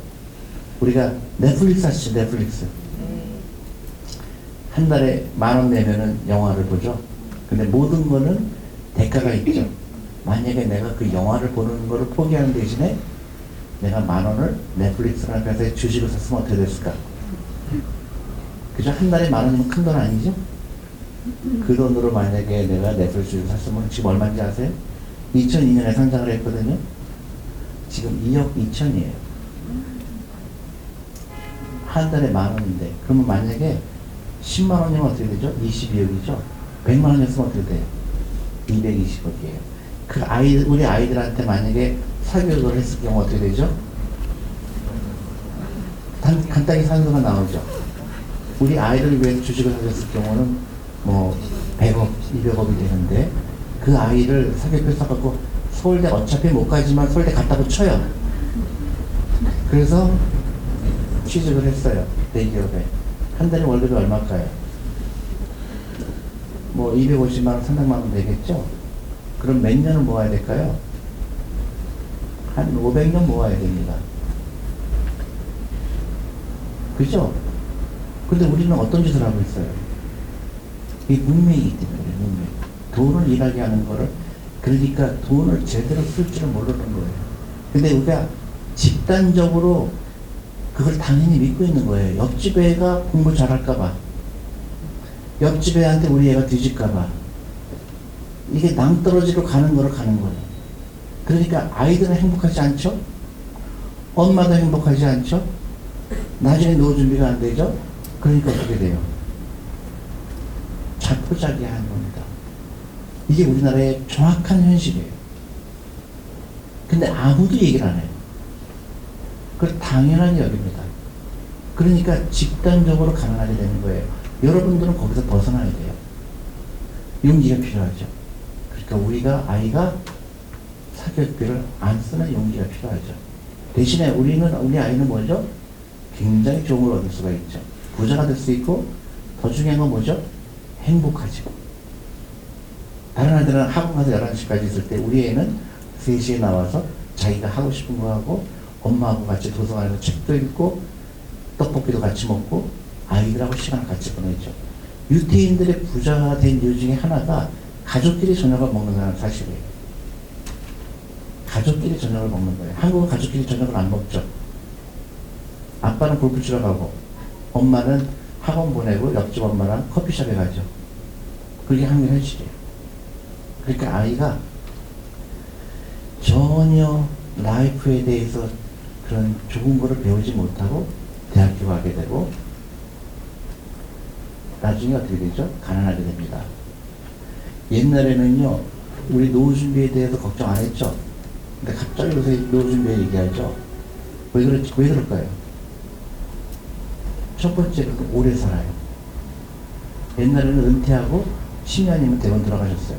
우리가 넷플릭스 하시죠, 넷플릭스. 한 달에 10,000원 내면은 영화를 보죠. 근데 모든 거는 대가가 있죠. 만약에 내가 그 영화를 보는 거를 포기하는 대신에 내가 10,000원을 넷플릭스라는 회사에 주식을 샀으면 어떻게 됐을까? 그죠? 한 달에 10,000원이면 큰 돈 아니죠? 그 돈으로 만약에 내가 넷플릭스를 샀으면 지금 얼마인지 아세요? 2002년에 상장을 했거든요. 지금 2억 2천이에요. 한 달에 10,000원인데 그러면 만약에 10만 원이면 어떻게 되죠? 22억이죠? 100만 원이었으면 어떻게 돼요? 220억이에요. 그 우리 아이들한테 만약에 사교육을 했을 경우 어떻게 되죠? 간단히 산수가 나오죠. 우리 아이들을 위해서 주식을 사줬을 경우는 뭐 100억, 200억이 되는데 그 아이를 사교육을 써갖고 서울대 어차피 못 가지만 서울대 갔다고 쳐요. 그래서 취직을 했어요. 대기업에. 한 달에 월급이 얼마일까요? 뭐 250만 원, 300만 원 되겠죠? 그럼 몇 년을 모아야 될까요? 한 500년 모아야 됩니다. 그죠? 근데 우리는 어떤 짓을 하고 있어요? 이 문명이기 때문에, 문명. 돈을 일하게 하는 거를, 그러니까 돈을 제대로 쓸 줄을 모르는 거예요. 근데 우리가 집단적으로 그걸 당연히 믿고 있는 거예요. 옆집 애가 공부 잘할까봐. 옆집 애한테 우리 애가 뒤질까봐. 이게 낭떠러지로 가는 거로 가는 거예요. 그러니까 아이들은 행복하지 않죠? 엄마도 행복하지 않죠? 나중에 노후 준비가 안 되죠? 그러니까 어떻게 돼요? 자포자기한 겁니다. 이게 우리나라의 정확한 현실이에요. 근데 아무도 얘기를 안 해요. 그걸 당연한 여깁니다. 그러니까 집단적으로 가난하게 되는 거예요. 여러분들은 거기서 벗어나야 돼요. 용기가 필요하죠. 그러니까 우리가 아이가 사교육비를 안 쓰는 용기가 필요하죠. 대신에 우리 아이는 뭐죠? 굉장히 좋은 걸 얻을 수가 있죠. 부자가 될 수 있고, 더 중요한 건 뭐죠? 행복하죠. 다른 아이들은 학원 가서 11시까지 있을 때 우리 애는 3시에 나와서 자기가 하고 싶은 거 하고 엄마하고 같이 도서관에서 책도 읽고 떡볶이도 같이 먹고 아이들하고 시간을 같이 보내죠. 유태인들의 부자가 된 이유 중에 하나가 가족끼리 저녁을 먹는 거라는 사실이에요. 가족끼리 저녁을 먹는 거예요. 한국은 가족끼리 저녁을 안 먹죠. 아빠는 골프 치러 가고 엄마는 학원 보내고 옆집 엄마랑 커피숍에 가죠. 그게 한국 현실이에요. 그러니까 아이가 전혀 라이프에 대해서 그런 좋은 거를 배우지 못하고 대학교 가게 되고 나중에 어떻게 되죠? 가난하게 됩니다. 옛날에는요, 우리 노후 준비에 대해서 걱정 안 했죠? 근데 갑자기 요새 노후 준비에 얘기하죠? 왜 그럴까요? 첫 번째, 오래 살아요. 옛날에는 은퇴하고 10년이면 대원 들어가셨어요.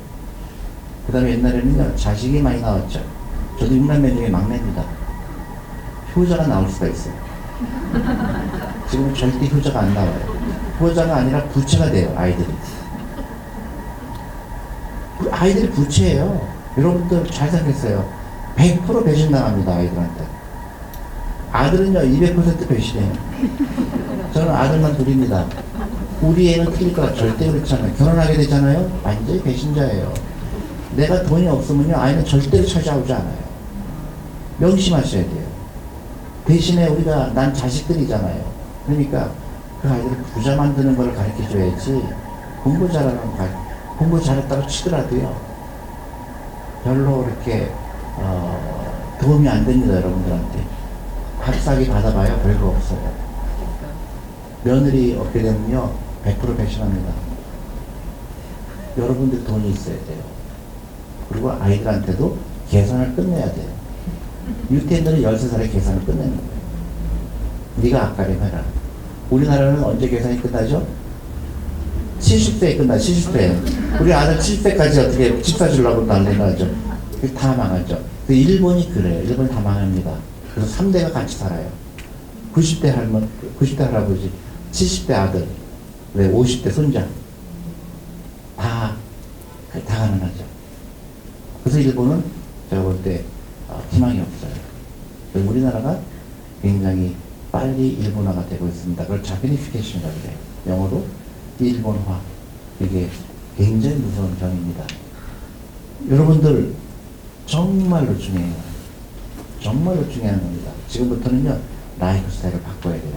그 다음에 옛날에는요, 자식이 많이 나왔죠. 저도 6남매 중에 막내입니다. 효자가 나올 수가 있어요. 지금은 절대 효자가 안 나와요. 효자가 아니라 부채가 돼요, 아이들이. 아이들이 부채예요. 여러분들 잘 생각했어요. 100% 배신당합니다, 아이들한테. 아들은요, 200% 배신해요. 저는 아들만 둘입니다. 우리 애는 틀릴 거라 절대 그렇지 않아요. 결혼하게 되잖아요? 완전히 배신자예요. 내가 돈이 없으면요, 아이는 절대로 찾아오지 않아요. 명심하셔야 돼요. 대신에 난 자식들이잖아요. 그러니까 그 아이들을 부자 만드는 걸 가르쳐 줘야지, 공부 잘했다고 치더라도요, 별로 그렇게, 도움이 안 됩니다, 여러분들한테. 학사기 받아봐야 별거 없어요. 며느리 얻게 되면요, 100% 배신합니다. 여러분들 돈이 있어야 돼요. 그리고 아이들한테도 계산을 끝내야 돼요. 유태인들은 13살에 계산을 끝내는 거예요. 네가 아까림 해라. 우리나라는 언제 계산이 끝나죠? 70세에 끝나, 70세. 우리 아들 70세까지 어떻게 집 사주려고 난리 나죠. 다 망하죠. 일본이 그래요. 일본이 다 망합니다. 그래서 3대가 같이 살아요. 90대 할아버지, 70대 아들, 50대 손자. 다 가난하죠. 그래서 일본은 제가 볼 때 희망이 없어요. 우리나라가 굉장히 빨리 일본화가 되고 있습니다. 그걸 자베니피케이션이라고 해요. 영어로 일본화. 이게 굉장히 무서운 점입니다. 여러분들 정말로 중요해요. 정말로 중요한 겁니다. 지금부터는요, 라이프 스타일을 바꿔야 돼요.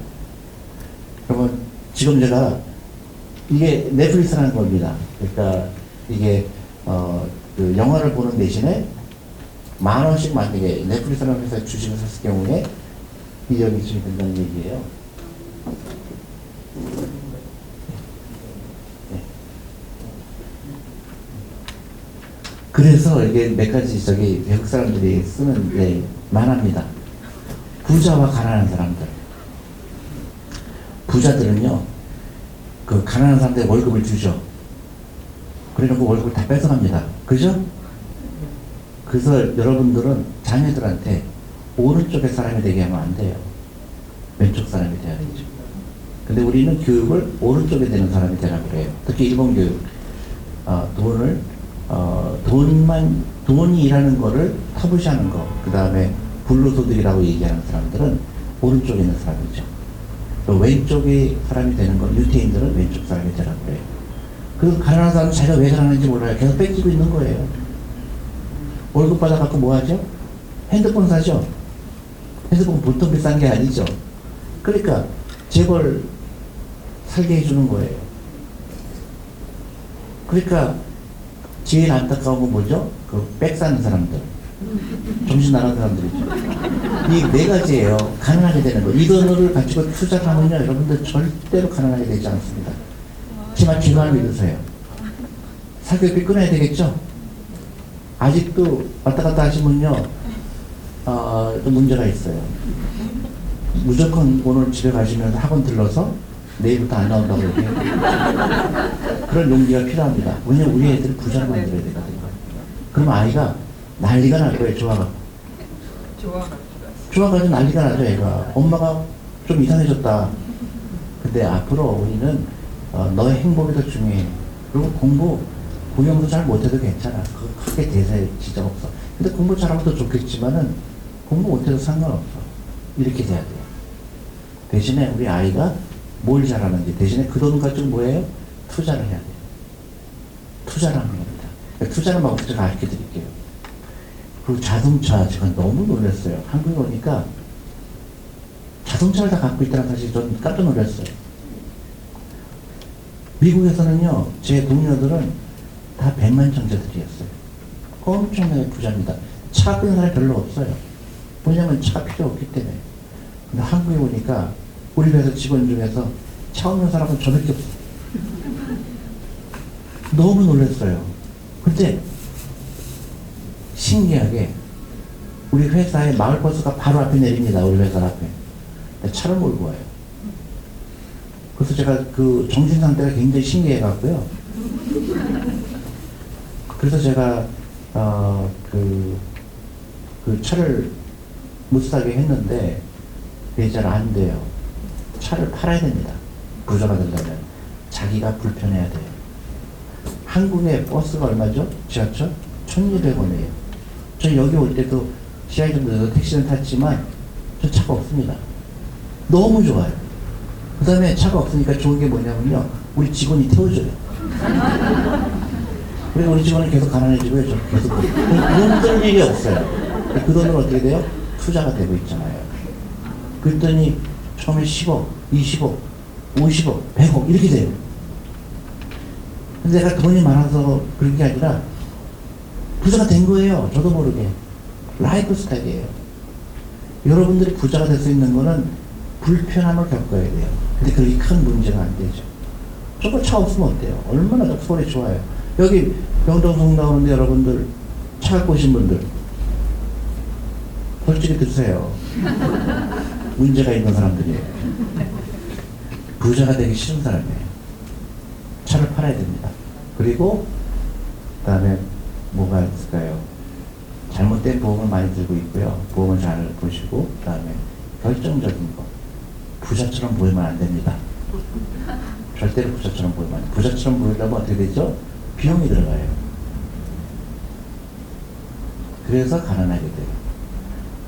여러분, 지금 제가 이게 넷플릭스라는 겁니다. 그러니까 이게 그 영화를 보는 대신에 10,000원씩 만약에 넷플릭스라는 회사에 주식을 샀을 경우에 비용이 좀 된다는 얘기예요. 네. 그래서 이게 몇 가지 저기 외국 사람들이 쓰는 게 만합니다. 부자와 가난한 사람들. 부자들은요, 그 가난한 사람들 월급을 주죠. 그래놓고 월급을 다 뺏어갑니다. 그죠? 그래서 여러분들은 자녀들한테 오른쪽의 사람이 되게 하면 안 돼요. 왼쪽 사람이 돼야 되죠. 근데 우리는 교육을 오른쪽에 되는 사람이 되라고 그래요. 특히 일본 교육. 돈이 일하는 거를 터부시하는 거. 그 다음에 불로소득이라고 얘기하는 사람들은 오른쪽에 있는 사람이죠. 왼쪽에 사람이 되는 건 유태인들은 왼쪽 사람이 되라고 그래요. 그래서 가난한 사람은 자기가 왜 가난한지 몰라요. 계속 뺏기고 있는 거예요. 월급 받아갖고 뭐 하죠? 핸드폰 사죠? 핸드폰 보통 비싼 게 아니죠. 그러니까 재벌 살게 해주는 거예요. 그러니까 제일 안타까운 건 뭐죠? 그 백 사는 사람들. 정신 나간 사람들이죠. 이 네 가지예요. 가난하게 되는 거. 이 돈을 가지고 투자를 하면요, 여러분들 절대로 가난하게 되지 않습니다. 제발 귀감을 믿으세요. 사교육비 끊어야 되겠죠? 아직도 왔다 갔다 하시면요, 좀 문제가 있어요. 무조건 오늘 집에 가시면서 학원 들러서 내일부터 안 나온다고 얘기해요. 그런 용기가 필요합니다. 왜냐면 우리 애들을 부자로 만들어야 되거든요. 그럼 아이가 난리가 날 거예요, 좋아가지고. 좋아가지고 난리가 나죠, 애가. 엄마가 좀 이상해졌다. 근데 앞으로 우리는 너의 행복이 더 중요해. 그리고 공부도 잘 못해도 괜찮아. 그거 크게 대세 지적 없어. 근데 공부 잘하면 더 좋겠지만은 공부 못해도 상관없어. 이렇게 돼야 돼요. 대신에 우리 아이가 뭘 잘하는지, 대신에 그 돈 가지고 뭐예요? 투자를 해야 돼요. 투자를 하는 겁니다. 그러니까 투자는 방법 제가 알려 드릴게요. 그리고 자동차, 제가 너무 놀랐어요. 한국에 오니까 자동차를 다 갖고 있다는 사실이 전 깜짝 놀랐어요. 미국에서는요, 제 동료들은 다 백만장자들이었어요. 엄청나게 부자입니다. 차 끄는 사람이 별로 없어요. 왜냐면 차가 필요 없기 때문에. 근데 한국에 오니까 우리 회사 직원 중에서 차 없는 사람은 저밖에 없어요. 너무 놀랐어요. 근데 신기하게 우리 회사에 마을버스가 바로 앞에 내립니다. 우리 회사 앞에. 차를 몰고 와요. 그래서 제가 그 정신 상태가 굉장히 신기해 갖고요. 그래서 제가 그 차를 못 사게 했는데 그게 잘 안 돼요. 차를 팔아야 됩니다. 부자가 되려면 자기가 불편해야 돼요. 한국의 버스가 얼마죠? 지하철? 1,200원이에요. 저 여기 올 때도 지하에 좀 늦어서 택시는 탔지만 저 차가 없습니다. 너무 좋아요. 그 다음에 차가 없으니까 좋은 게 뭐냐면요, 우리 직원이 태워줘요. 그래서 우리 직원은 계속 가난해지고요. 저 계속 돈 쓸 일이 없어요. 그 돈은 어떻게 돼요? 투자가 되고 있잖아요. 그랬더니 처음에 10억, 20억, 50억, 100억 이렇게 돼요. 근데 내가 돈이 많아서 그런 게 아니라 부자가 된 거예요. 저도 모르게. 라이프 스타일이에요. 여러분들이 부자가 될 수 있는 거는 불편함을 겪어야 돼요. 근데 그게 큰 문제가 안 되죠. 저거 차 없으면 어때요? 얼마나 소리 좋아요. 여기 명동성 나오는데 여러분들 차 갖고 오신 분들 솔직히 드세요. 문제가 있는 사람들이에요. 부자가 되기 싫은 사람이에요. 차를 팔아야 됩니다. 그리고 그 다음에 뭐가 있을까요? 잘못된 보험을 많이 들고 있고요. 보험을 잘 보시고 그 다음에 결정적인 거. 부자처럼 보이면 안 됩니다. 절대로 부자처럼 보이면 안 돼요. 부자처럼 보이려면 어떻게 되죠? 비용이 들어가요. 그래서 가난하게 돼요.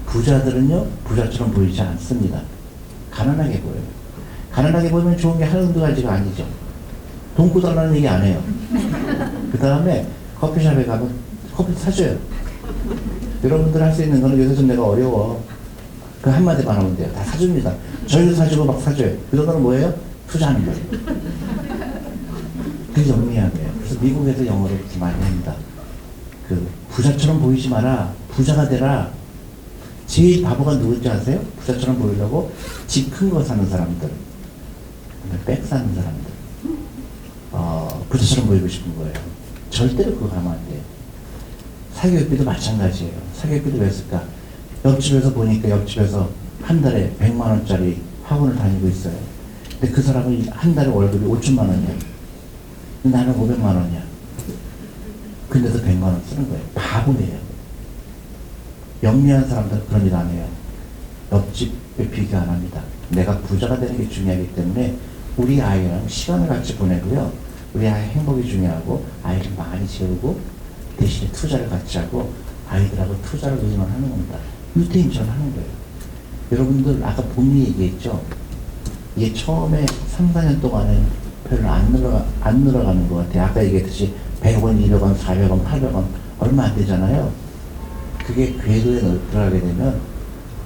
부자들은요, 부자처럼 보이지 않습니다. 가난하게 보여요. 가난하게 보이면 좋은 게 한두 가지가 아니죠. 돈 꾸달라는 얘기 안 해요. 그 다음에 커피숍에 가면 커피 사줘요. 여러분들 할 수 있는 거는 요새 좀 내가 어려워. 그 한마디만 하면 돼요. 다 사줍니다. 저희도 사주고 막 사줘요. 그 정도는 뭐예요? 투자하는 거예요. 그게 영리하게요. 그래서 미국에서 영어를 그렇게 많이 합니다. 그 부자처럼 보이지 마라. 부자가 되라. 제일 바보가 누군지 아세요? 부자처럼 보이려고 집 큰 거 사는 사람들, 백 사는 사람들, 부자처럼 보이고 싶은 거예요. 절대로 그거 하면 안 돼요. 사교육비도 마찬가지예요. 사교육비도 왜 쓸까? 옆집에서 보니까 옆집에서 한 달에 100만 원짜리 학원을 다니고 있어요. 근데 그 사람은 한 달에 월급이 5천만 원이야. 근데 나는 500만 원이야. 근데도 100만 원 쓰는 거예요. 바보예요. 영리한 사람들은 그런 일 안 해요. 옆집에 비교 안 합니다. 내가 부자가 되는 게 중요하기 때문에 우리 아이랑 시간을 같이 보내고요. 우리 아이 행복이 중요하고 아이를 많이 재우고 대신에 투자를 같이 하고 아이들하고 투자를 의존하는 겁니다. 유태인처럼 하는 거예요. 여러분들 아까 본인이 얘기했죠. 이게 처음에 3, 4년 동안은 별로 안 늘어가는 것 같아요. 아까 얘기했듯이 100원, 200원, 400원, 800원 얼마 안 되잖아요. 그게 궤도에 들어가게 되면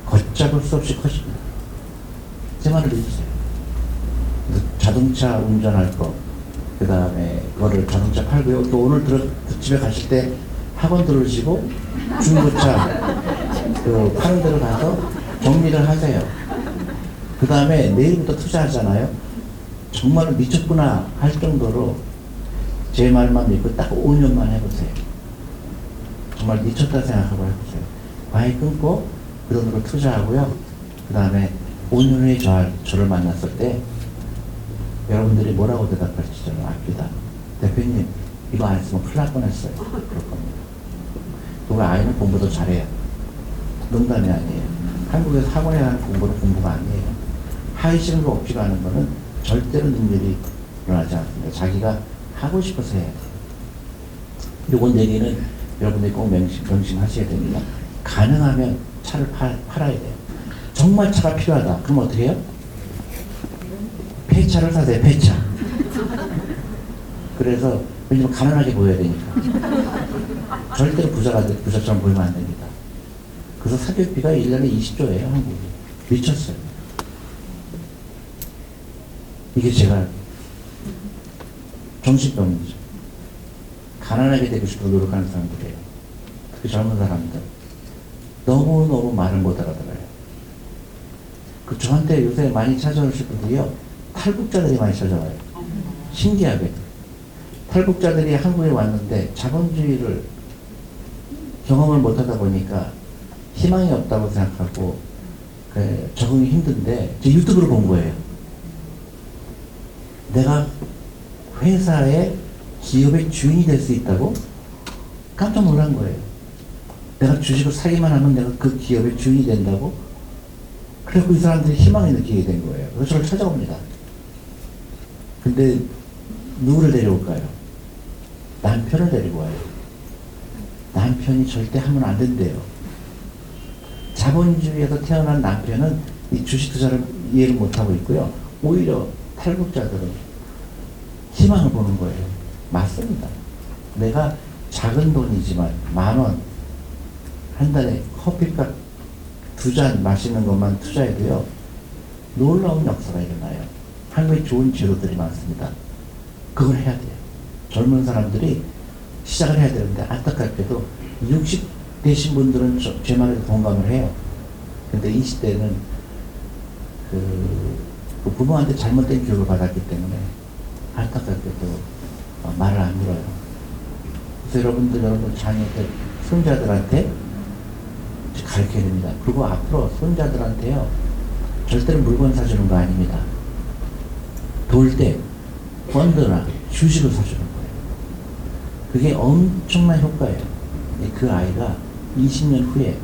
걷잡을 수 없이 커집니다. 제 말을 믿으세요. 자동차 운전할 거, 그 다음에 그거를 자동차 팔고요. 또 오늘 집에 가실 때 학원 들으시고 중고차 파는 데로 가서 정리를 하세요. 그 다음에 내일부터 투자하잖아요. 정말 미쳤구나 할 정도로 제 말만 믿고 딱 5년만 해보세요. 정말 미쳤다 생각하고 해보세요. 과외 끊고 그 돈으로 투자하고요. 그 다음에 5년 후에 저를 만났을 때 여러분들이 뭐라고 대답할지 저는 압니다. 대표님 이거 안 했으면 큰일 날 뻔했어요. 그럴 겁니다. 그 아이는 공부도 잘해요. 농담이 아니에요. 한국에서 학원에 가는 공부는 공부가 아니에요. 하기 싫은 거 없지가 않은 거는 절대로 능력이 일어나지 않습니다. 자기가 하고 싶어서 해요. 요건 얘기는 여러분들이 꼭 명심하셔야 됩니다. 가능하면 차를 팔아야 돼요. 정말 차가 필요하다. 그럼 어떻게 해요? 폐차를 사세요. 폐차. 그래서 왜냐면 가난하게 보여야 되니까. 절대로 부자처럼 보이면 안 됩니다. 그래서 사교육비가 1년에 20조예요. 한국이. 미쳤어요. 이게 제가 정신병이죠. 가난하게 되고 싶어 노력하는 사람들이에요. 특히 젊은 사람들. 너무너무 말을 못 알아들어요. 그 저한테 요새 많이 찾아오실 분들이요. 탈북자들이 많이 찾아와요. 신기하게. 탈북자들이 한국에 왔는데 자본주의를 경험을 못하다 보니까 희망이 없다고 생각하고 적응이 힘든데 제 유튜브를 본 거예요. 내가 회사의 기업의 주인이 될 수 있다고 깜짝 놀란 거예요. 내가 주식을 사기만 하면 내가 그 기업의 주인이 된다고? 그래서 이 사람들이 희망을 느끼게 된 거예요. 그래서 저를 찾아옵니다. 근데 누구를 데려올까요? 남편을 데리고 와요. 남편이 절대 하면 안 된대요. 자본주의에서 태어난 남편은 이 주식 투자를 이해를 못하고 있고요. 오히려 탈북자들은 희망을 보는 거예요. 맞습니다. 내가 작은 돈이지만 10,000원 한 달에 커피값 2잔 마시는 것만 투자해도요. 놀라운 역사가 일어나요. 한국에 좋은 제도들이 많습니다. 그걸 해야 돼요. 젊은 사람들이 시작을 해야 되는데 안타깝게도 60 되신 분들은 제 말에 공감을 해요. 근데 20대는 그 부모한테 잘못된 교육을 받았기 때문에 안타깝게도 말을 안 들어요. 그래서 여러분 자녀들, 손자들한테 가르쳐야 됩니다. 그리고 앞으로 손자들한테요. 절대로 물건 사주는 거 아닙니다. 돌 때 펀드나 주식을 사주는 거예요. 그게 엄청난 효과예요. 그 아이가 20년 후에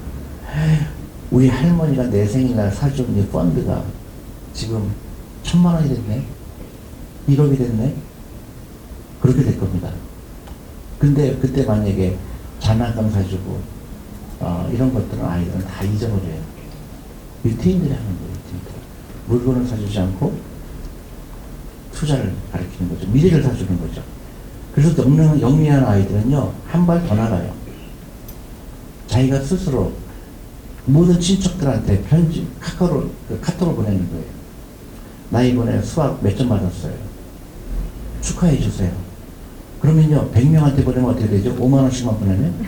우리 할머니가 내 생일날 사준 이 펀드가 지금 1,000만 원이 됐네? 1억이 됐네? 그렇게 될 겁니다. 근데 그때 만약에 장난감 사주고 이런 것들은 아이들은 다 잊어버려요. 유태인들이 하는 거예요. 유태인들. 물건을 사주지 않고 투자를 가르치는 거죠. 미래를 사주는 거죠. 그래서 영리한 아이들은요. 한 발 더 나가요. 자기가 스스로 모든 친척들한테 편지, 카톡을 보내는 거예요. 나 이번에 수학 몇 점 맞았어요. 축하해 주세요. 그러면요. 100명한테 보내면 어떻게 되죠? 5만 원씩만 보내면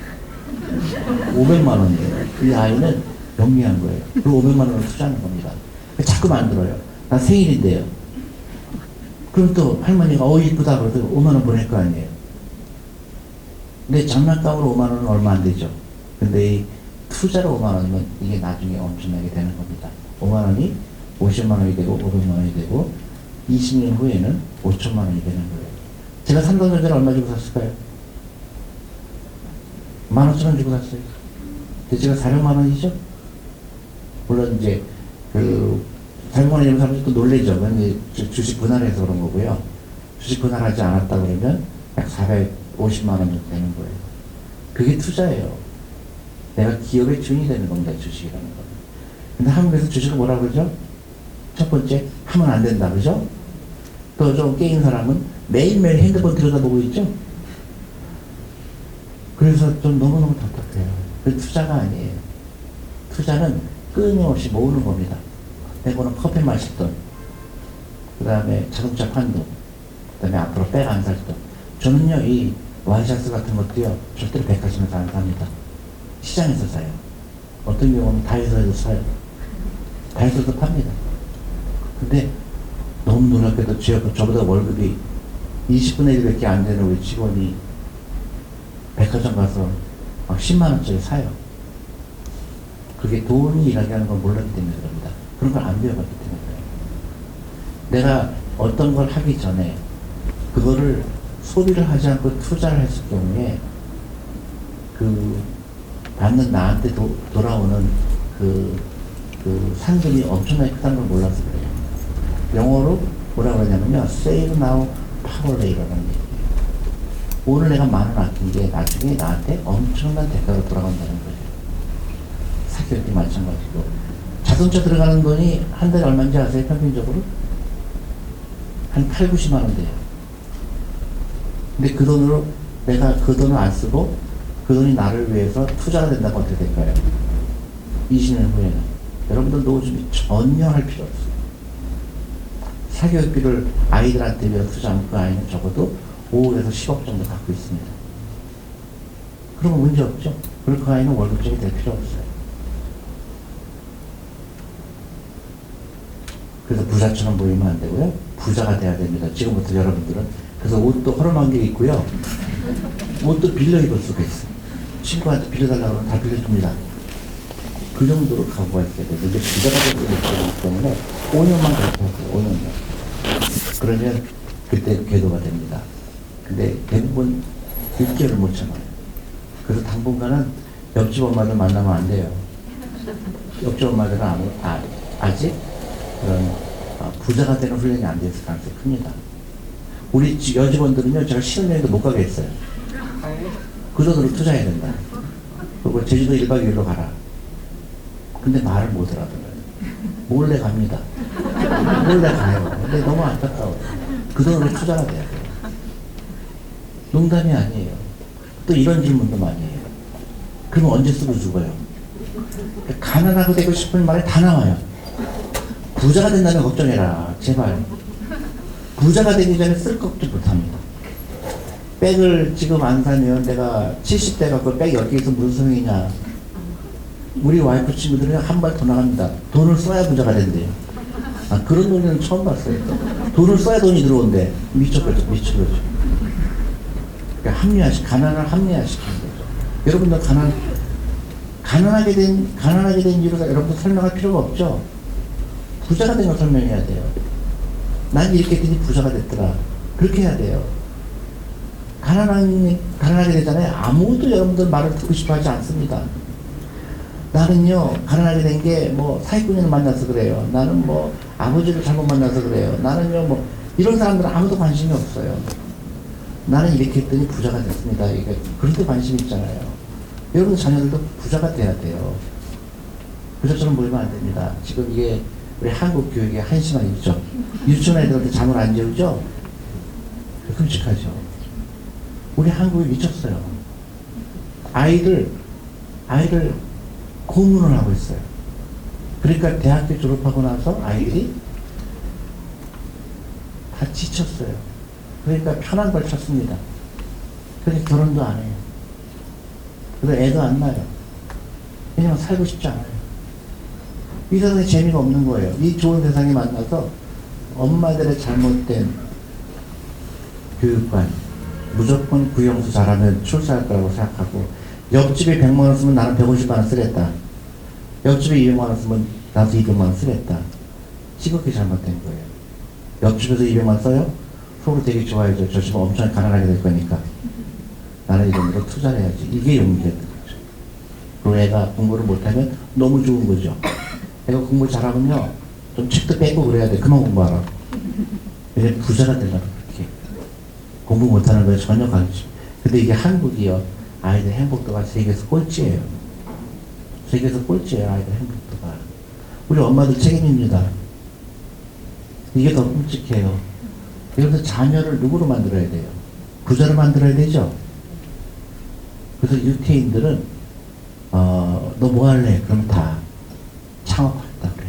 500만 원이에요. 이 아이는 영리한 거예요. 그리고 500만 원을 투자하는 겁니다. 자꾸 만들어요. 나 생일인데요. 그럼 또 할머니가 이쁘다 그러도 5만 원 보낼 거 아니에요. 근데 장난감으로 5만 원은 얼마 안 되죠. 근데 이 투자로 5만 원이면 이게 나중에 엄청나게 되는 겁니다. 5만 원이 50만 원이 되고 500만 원이 되고 20년 후에는 5천만 원이 되는 거예요. 제가 삼성전자를 얼마 주고 샀을까요? 15,000원 주고 샀어요. 대체가 400만 원이죠? 물론 이제 그 400만 원이면 사람들이 또 놀래죠. 근데 주식 분할해서 그런 거고요. 주식 분할하지 않았다 그러면 약 450만 원 정도 되는 거예요. 그게 투자예요. 내가 기업의 주인이 되는 겁니다. 주식이라는 거. 근데 한국에서 주식을 뭐라 그러죠? 첫 번째, 하면 안 된다. 그죠? 또 좀 깨인 사람은 매일매일 핸드폰 들여다보고 있죠? 그래서 좀 너무너무 답답해요. 그 투자가 아니에요. 투자는 끊임없이 모으는 겁니다. 내고는 커피 마실 돈, 그 다음에 자동차 판 돈, 그 다음에 앞으로 백 안 살 돈. 저는요, 이 와이셔츠 같은 것도요, 절대로 백화점에서 안 삽니다. 시장에서 사요. 어떤 경우는 다이소에서 사요. 다이소도 팝니다. 근데 너무 놀랍게도 저보다 월급이 20분의 1밖에 안 되는 우리 직원이 백화점 가서 막 10만 원짜리 사요. 그게 돈이 일하게 하는 걸 몰랐기 때문에 그럽니다. 그런 걸 안 배워봤기 때문에 그래요. 내가 어떤 걸 하기 전에 그거를 소비를 하지 않고 투자를 했을 경우에 그 받는 나한테 돌아오는 그 상금이 엄청나게 크다는 걸 몰라서 그래요. 영어로 뭐라고 하냐면요, save now, power later라는 얘기예요. 오늘 내가 10,000원 아낀 게 나중에 나한테 엄청난 대가로 돌아간다는 거예요. 사기업도 마찬가지고. 자동차 들어가는 돈이 한 달에 얼마인지 아세요? 평균적으로? 한 8, 90만 원 돼요. 근데 그 돈으로 내가 그 돈을 안 쓰고 그 돈이 나를 위해서 투자가 된다면 어떻게 될까요? 20년 후에는. 여러분들 노후 준비 전혀 할 필요 없어요. 사교육비를 아이들한테 위해서 투자하면 그 아이는 적어도 5억에서 10억 정도 갖고 있습니다. 그러면 문제 없죠? 그리고 그 아이는 월급쟁이 될 필요 없어요. 그래서 부자처럼 보이면 안 되고요. 부자가 돼야 됩니다. 지금부터 여러분들은. 그래서 옷도 허름한 게 있고요. 옷도 빌려 입을 수가 있어요. 친구한테 빌려달라고 하면 다 빌려줍니다. 그 정도로 각오가 있어야 돼요. 근데 부자가 되기 때문에 5년만 그렇게 하세요. 5년만. 그러면 그때 궤도가 됩니다. 근데 대부분 6개월을 못 참아요. 그래서 당분간은 옆집 엄마들 만나면 안 돼요. 옆집 엄마들은 아직 그런 부자가 되는 훈련이 안 됐을 가능성이 큽니다. 우리 여직원들은요, 제가 신혼여행도 못 가게 했어요. 그 돈으로 투자해야 된다. 그리고 제주도 1박 2일로 가라. 근데 말을 못 알아들어요. 몰래 갑니다. 몰래 가요. 근데 너무 안타까워요. 그 돈으로 투자가 돼야 돼요. 농담이 아니에요. 또 이런 질문도 많이 해요. 그럼 언제 쓰고 죽어요? 가난하고 되고 싶은 말이 다 나와요. 부자가 된다면 걱정해라. 제발. 부자가 되기 전에 쓸 걱정 못합니다. 백을 지금 안 사면 내가 70대 갖고 백 10개 있으면 무슨 소용이냐. 우리 와이프 친구들은 한 발 더 나갑니다. 돈을 써야 부자가 된대요. 그런 논리는 처음 봤어요. 돈을 써야 돈이 들어온대. 미쳐버렸죠. 그러니까 가난을 합리화시키는 거죠. 여러분들 가난하게 된 이유가 여러분들 설명할 필요가 없죠. 부자가 된 걸 설명해야 돼요. 난 이렇게 했더니 부자가 됐더라. 그렇게 해야 돼요. 가난하게 되잖아요. 아무것도 여러분들 말을 듣고 싶어 하지 않습니다. 나는요, 가난하게 된 게 뭐 사기꾼을 만나서 그래요. 나는 뭐 아버지를 잘못 만나서 그래요. 나는요, 뭐 이런 사람들은 아무도 관심이 없어요. 나는 이렇게 했더니 부자가 됐습니다. 이게 그런데 관심이 있잖아요. 여러분 자녀들도 부자가 돼야 돼요. 부자처럼 보이면 안 됩니다. 지금 이게 우리 한국 교육의 한심한 일이죠. 유치원 애들한테 잠을 안 재우죠? 끔찍하죠. 우리 한국이 미쳤어요. 아이들 고문을 하고 있어요. 그러니까 대학교 졸업하고 나서 아이들이 다 지쳤어요. 그러니까 편한 걸 찾습니다. 그래서 결혼도 안 해요. 그래서 애도 안 낳아요. 왜냐면 살고 싶지 않아요. 이 세상에 재미가 없는 거예요. 이 좋은 세상에 만나서 엄마들의 잘못된 교육관, 무조건 구형수 잘하면 출세할 거라고 생각하고, 옆집에 100만 원 쓰면 나는 150만 원 쓰겠다. 옆집에 200만 원 쓰면 나도 200만 원 쓰겠다. 시각이 잘못된 거예요. 옆집에서 200만 원 써요? 속으로 되게 좋아해줘. 저 집은 엄청 가난하게 될 거니까. 나는 이런 데로 투자를 해야지. 이게 용기였던 거죠. 그리고 애가 공부를 못하면 너무 좋은 거죠. 애가 공부 잘하면요, 좀 책도 빼고 그래야 돼. 그만 공부하라. 왜냐면 부자가 되려고 그렇게. 공부 못하는 거에 전혀 관심. 근데 이게 한국이요, 아이들 행복도가 세계에서 꼴찌예요. 세계에서 꼴찌예요, 아이들 행복도가. 우리 엄마들 책임입니다. 이게 더 끔찍해요. 그래서 자녀를 누구로 만들어야 돼요? 부자로 만들어야 되죠. 그래서 유태인들은 너 뭐 할래? 그럼 다 창업하겠다 그래.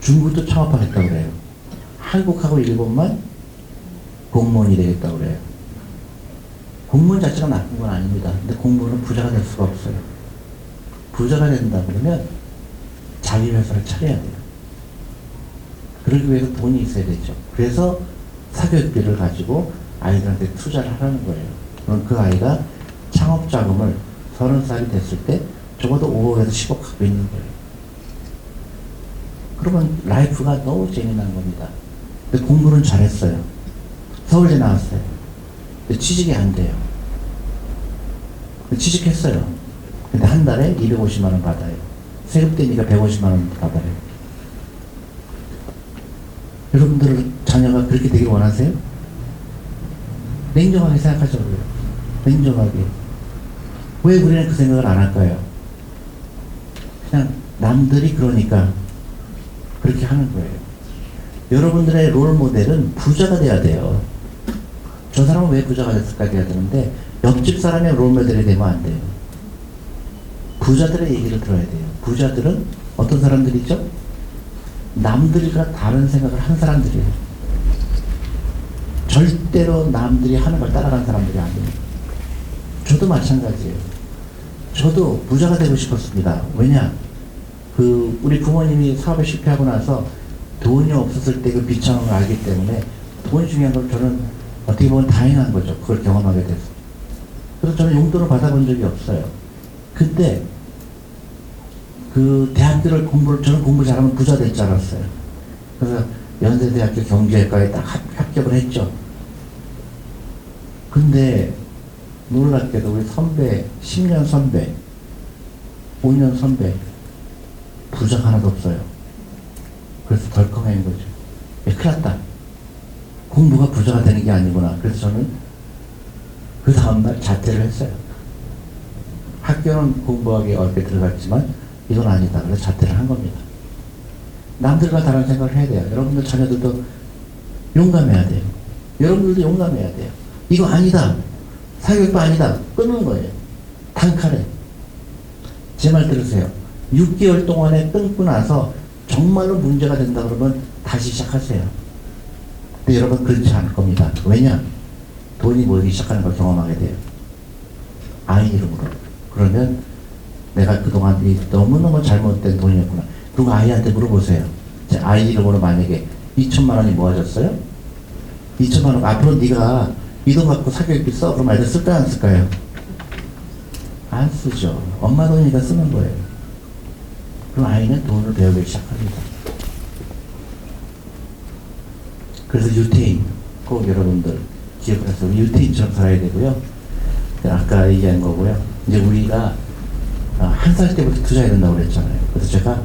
중국도 창업하겠다 그래요. 한국하고 일본만 공무원이 되겠다 그래요. 공무원 자체가 나쁜 건 아닙니다. 근데 공무원은 부자가 될 수가 없어요. 부자가 된다 그러면 자기 회사를 차려야 돼요. 그러기 위해서 돈이 있어야 되죠. 그래서 사교육비를 가지고 아이들한테 투자를 하라는 거예요. 그럼 그 아이가 창업 자금을 30살이 됐을 때 적어도 5억에서 10억 갖고 있는 거예요. 그러면 라이프가 너무 재미난 겁니다. 근데 공부는 잘했어요. 서울대 나왔어요. 근데 취직이 안 돼요. 취직했어요. 근데 한 달에 250만 원 받아요. 세금 떼니까 150만 원 받아요. 여러분들 자녀가 그렇게 되길 원하세요? 냉정하게 생각하자고요. 냉정하게. 왜 우리는 그 생각을 안 할까요? 그냥 남들이 그러니까 그렇게 하는 거예요. 여러분들의 롤 모델은 부자가 돼야 돼요. 저 사람은 왜 부자가 됐을까 해야 되는데, 옆집 사람의 롤 모델이 되면 안 돼요. 부자들의 얘기를 들어야 돼요. 부자들은 어떤 사람들이죠? 남들과 다른 생각을 한 사람들이에요. 절대로 남들이 하는 걸 따라가는 사람들이 아니에요. 저도 마찬가지예요. 저도 부자가 되고 싶었습니다. 왜냐? 우리 부모님이 사업에 실패하고 나서 돈이 없었을 때 그 비참함을 알기 때문에 돈이 중요한 걸 저는 어떻게 보면 다행한 거죠. 그걸 경험하게 돼서. 그래서 저는 용돈을 받아본 적이 없어요. 근데 저는 공부 잘하면 부자 될 줄 알았어요. 그래서 연세대학교 경제학과에 딱 합격을 했죠. 근데 놀랍게도 우리 선배, 10년 선배, 5년 선배, 부자가 하나도 없어요. 그래서 덜컹한 거죠. 큰일 났다. 공부가 부자가 되는 게 아니구나. 그래서 저는 그 다음날 자퇴를 했어요. 학교는 공부하기 어렵게 들어갔지만 이건 아니다. 그래서 자퇴를 한 겁니다. 남들과 다른 생각을 해야 돼요. 여러분들 자녀들도 용감해야 돼요. 여러분들도 용감해야 돼요. 이거 아니다. 사교육도 아니다. 끊는 거예요. 단칼에. 제 말 들으세요. 6개월 동안에 끊고 나서 정말로 문제가 된다 그러면 다시 시작하세요. 근데 여러분 그렇지 않을 겁니다. 왜냐? 돈이 모이기 시작하는 걸 경험하게 돼요. 아이 이름으로. 그러면 내가 그동안 너무너무 잘못된 돈이었구나. 그리고 아이한테 물어보세요. 제 아이 이름으로 만약에 2천만 원이 모아졌어요? 2천만 원 앞으로 네가 이 돈 갖고 사교육비 써? 그럼 아이들 쓸까요? 안 쓸까요? 안 쓰죠. 엄마 돈이니까 쓰는 거예요. 그럼 아이는 돈을 배우기 시작합니다. 그래서 유태인 꼭 여러분들 기억하세요. 유태인처럼 살아야 되고요. 아까 얘기한 거고요. 이제 우리가 1살 때부터 투자해야 된다고 그랬잖아요. 그래서 제가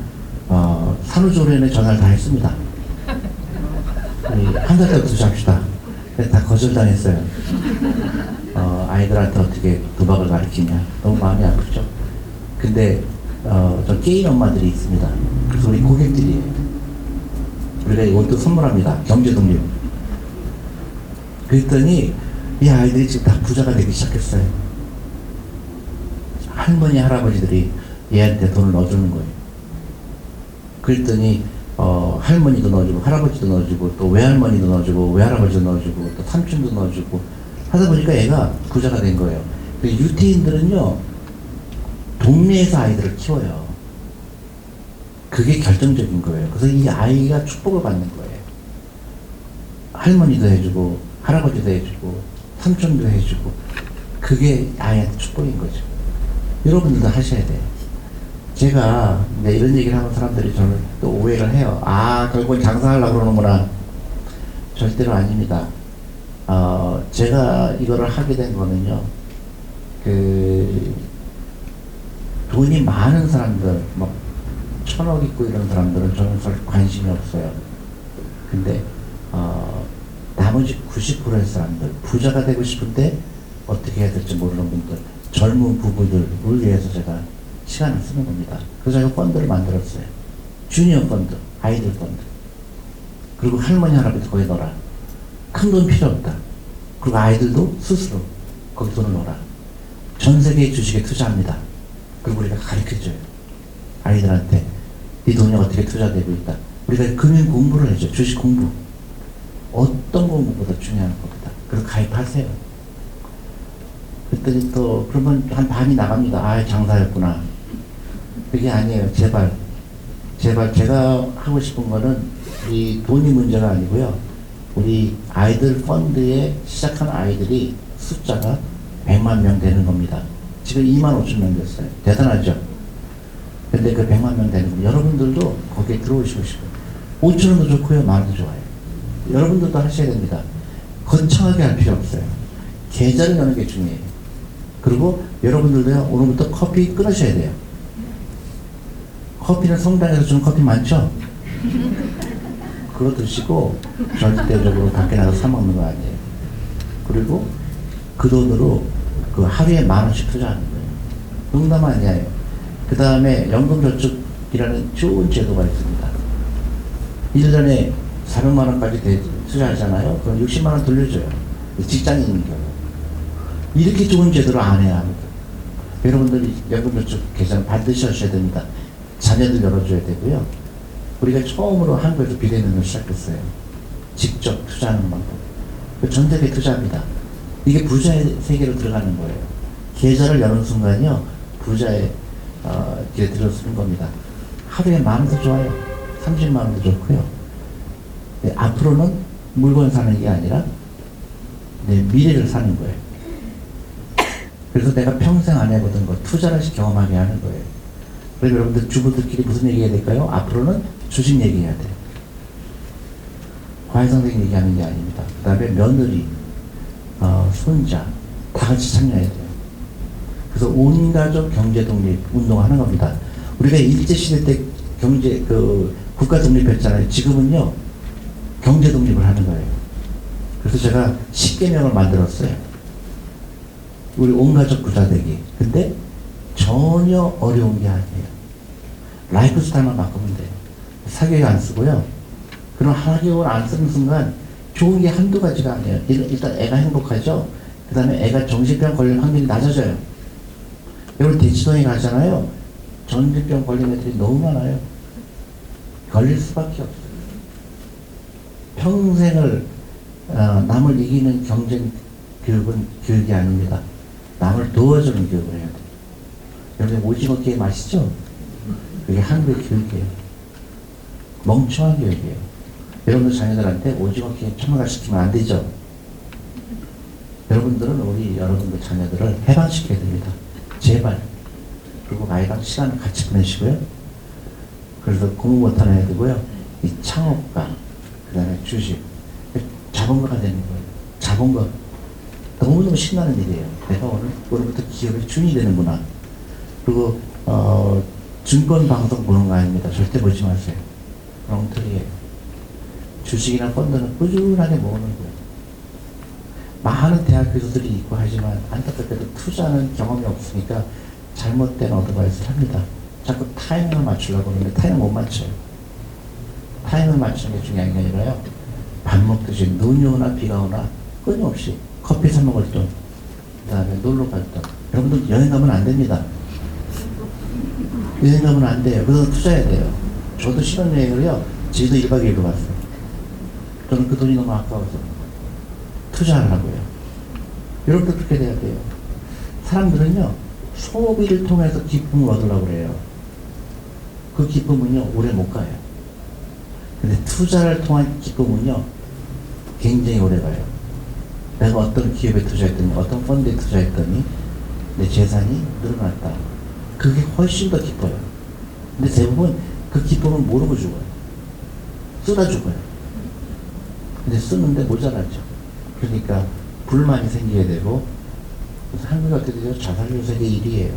산후조리원에 전화를 다 했습니다. 1살 때부터 투자합시다. 그래서 다 거절당했어요. 아이들한테 어떻게 도박을 가르치냐. 너무 마음이 아프죠. 근데 저 게임 엄마들이 있습니다. 그래서 우리 고객들이에요. 우리가 이것도 선물합니다. 경제독립. 그랬더니 이 아이들이 지금 다 부자가 되기 시작했어요. 할머니 할아버지들이 얘한테 돈을 넣어주는 거예요. 그랬더니 할머니도 넣어주고 할아버지도 넣어주고 또 외할머니도 넣어주고 외할아버지도 넣어주고 또 삼촌도 넣어주고 하다 보니까 애가 부자가 된 거예요. 유태인들은요 동네에서 아이들을 키워요. 그게 결정적인 거예요. 그래서 이 아이가 축복을 받는 거예요. 할머니도 해주고 할아버지도 해주고 삼촌도 해주고, 그게 아이한테 축복인 거죠. 여러분들도 하셔야 돼요. 제가 이런 얘기를 하면 사람들이 저를 또 오해를 해요. 아, 결국은 장사하려고 그러는구나. 절대로 아닙니다. 제가 이거를 하게 된 거는요, 돈이 많은 사람들, 막 1,000억 있고 이런 사람들은 저는 별 관심이 없어요. 근데 나머지 90%의 사람들, 부자가 되고 싶은데 어떻게 해야 될지 모르는 분들, 젊은 부부들을 위해서 제가 시간을 쓰는 겁니다. 그래서 제가 펀드를 만들었어요. 주니어 펀드, 아이들 펀드. 그리고 할머니, 할아버지 거기 넣어라. 큰 돈 필요 없다. 그리고 아이들도 스스로 거기 돈을 넣어라. 전 세계의 주식에 투자합니다. 그리고 우리가 가르쳐줘요. 아이들한테 이 돈이 어떻게 투자되고 있다. 우리가 금융 공부를 해줘. 주식 공부. 어떤 공부보다 중요한 겁니다. 그래서 가입하세요. 그랬더니 또 그러면 한 반이 나갑니다. 아, 장사였구나. 그게 아니에요. 제발 제가 하고 싶은 거는 이 돈이 문제가 아니고요. 우리 아이들 펀드에 시작한 아이들이 숫자가 100만 명 되는 겁니다. 지금 2만 5천 명 됐어요. 대단하죠? 근데 그 100만 명 되는 겁니다. 여러분들도 거기에 들어오시고 싶어요. 5천 원도 좋고요. 만 원도 좋아요. 여러분들도 하셔야 됩니다. 거창하게 할 필요 없어요. 계좌를 여는 게 중요해요. 그리고 여러분들도요, 오늘부터 커피 끊으셔야 돼요. 커피는 성당에서 주는 커피 많죠? 그거 드시고 절대적으로 밖에 나가서 사 먹는 거 아니에요. 그리고 그 돈으로 그 하루에 10,000원씩 투자하는 거예요. 농담 아니에요. 그 다음에 연금저축이라는 좋은 제도가 있습니다. 1년에 400만 원까지 투자하잖아요. 그럼 60만 원 돌려줘요. 직장인인 경우. 이렇게 좋은 제도를 안 해야 합니다. 여러분들이 연금저축 계좌는 반드시 하셔야 됩니다. 자녀들 열어줘야 되고요. 우리가 처음으로 한국에서 비대면을 시작했어요. 직접 투자하는 방법. 전 세계에 투자합니다. 이게 부자의 세계로 들어가는 거예요. 계좌를 여는 순간요, 부자의 길에 들어서는 겁니다. 하루에 10,000원도 좋아요. 30만 원도 좋고요. 네, 앞으로는 물건 사는 게 아니라 내 미래를 사는 거예요. 그래서 내가 평생 안 해보던 거 투자를 경험하게 하는 거예요. 그래서 여러분들 주부들끼리 무슨 얘기해야 될까요? 앞으로는 주식 얘기해야 돼요. 과외 선생님 얘기하는 게 아닙니다. 그 다음에 며느리, 손자 다 같이 참여해야 돼요. 그래서 온 가족 경제 독립 운동하는 겁니다. 우리가 일제시대 때 국가 독립했잖아요. 지금은요, 경제 독립을 하는 거예요. 그래서 제가 10개명을 만들었어요. 우리 온 가족 부자 되기. 근데 전혀 어려운 게 아니에요. 라이프 스타일만 바꾸면 돼요. 사교육 안 쓰고요. 그럼 사교육을 안 쓰는 순간 좋은 게 한두 가지가 아니에요. 일단 애가 행복하죠. 그 다음에 애가 정신병 걸릴 확률이 낮아져요. 여러분 대치동에 가잖아요. 정신병 걸린 애들이 너무 많아요. 걸릴 수밖에 없어요. 평생을 남을 이기는 경쟁 교육은 교육이 아닙니다. 남을 도와주는 교육을 해야 돼요. 여러분 오징어 게임 아시죠? 그게 한국의 교육이에요. 멍청한 교육이에요. 여러분들 자녀들한테 오징어 게임 참가시키면 안 되죠? 여러분들은 여러분들 자녀들을 해방시켜야 됩니다. 제발. 그리고 아이랑 시간을 같이 보내시고요. 그래서 공부 못하는 애들고요. 이 창업가, 그 다음에 주식, 자본가가 되는 거예요. 자본가. 너무너무 신나는 일이에요. 내가 오늘부터 기업의 주인이 되는구나. 그리고 증권방송 보는 거 아닙니다. 절대 보지 마세요. 엉터리예요. 주식이나 펀드는 꾸준하게 모으는 거예요. 많은 대학 교수들이 있고 하지만 안타깝게도 투자는 경험이 없으니까 잘못된 어드바이스를 합니다. 자꾸 타이밍을 맞추려고 하는데 타이밍 못 맞춰요. 타이밍을 맞추는 게 중요한 게 아니라요. 밥 먹듯이 눈이 오나 비가 오나 끊임없이 커피 사 먹을 돈, 그 다음에 놀러 갈 돈. 여러분들 여행 가면 안 됩니다. 여행 가면 안 돼요. 그래서 투자해야 돼요. 저도 신혼여행을요, 제주도 1박 2일로 갔어요. 저는 그 돈이 너무 아까워서 투자하려고요. 여러분도 그렇게 돼야 돼요. 사람들은요, 소비를 통해서 기쁨을 얻으려고 그래요. 그 기쁨은요, 오래 못 가요. 근데 투자를 통한 기쁨은요, 굉장히 오래 가요. 내가 어떤 기업에 투자했더니, 어떤 펀드에 투자했더니 내 재산이 늘어났다. 그게 훨씬 더 기뻐요. 근데 대부분 그 기쁨을 모르고 죽어요. 쓰다 죽어요. 근데 쓰는데 모자라죠. 그러니까 불만이 생기게 되고, 그래서 한국이 어떻게 되죠? 자살률 세계 1위예요.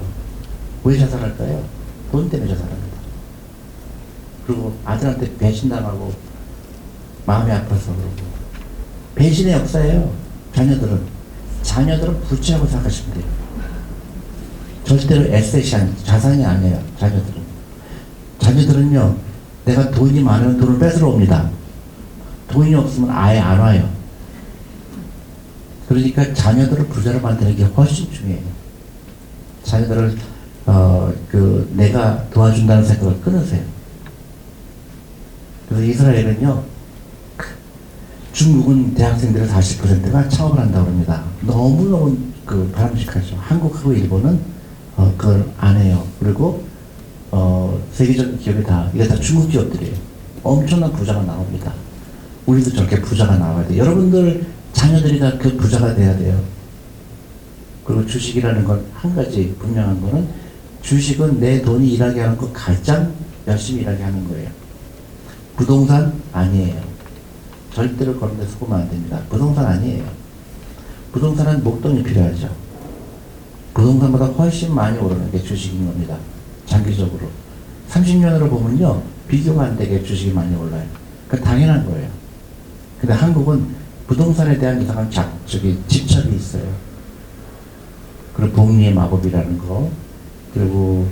왜 자살할까요? 돈 때문에 자살합니다. 그리고 아들한테 배신당하고 마음이 아파서 그러고. 배신의 역사예요. 자녀들은 부채라고 생각하시면 돼요. 절대로 에셋이 자산이 아니에요. 자녀들은요, 내가 돈이 많으면 돈을 뺏으러 옵니다. 돈이 없으면 아예 안 와요. 그러니까 자녀들을 부자로 만드는 게 훨씬 중요해요. 자녀들을 내가 도와준다는 생각을 끊으세요. 그래서 이스라엘은요, 중국은 대학생들의 40%가 창업을 한다고 합니다. 너무너무 바람직하죠. 한국하고 일본은 그걸 안 해요. 그리고 세계적인 기업이 이게 다 중국 기업들이에요. 엄청난 부자가 나옵니다. 우리도 저렇게 부자가 나와야 돼요. 여러분들 자녀들이 다 그 부자가 돼야 돼요. 그리고 주식이라는 건 한 가지 분명한 거는, 주식은 내 돈이 일하게 하는 거 가장 열심히 일하게 하는 거예요. 부동산 아니에요. 절대로 그런 데 속으면 안 됩니다. 부동산 아니에요. 부동산은 목돈이 필요하죠. 부동산보다 훨씬 많이 오르는 게 주식인 겁니다. 장기적으로. 30년으로 보면요, 비교가 안 되게 주식이 많이 올라요. 그러니까 당연한 거예요. 근데 한국은 부동산에 대한 이상한 집착이 있어요. 그리고 복리의 마법이라는 거. 그리고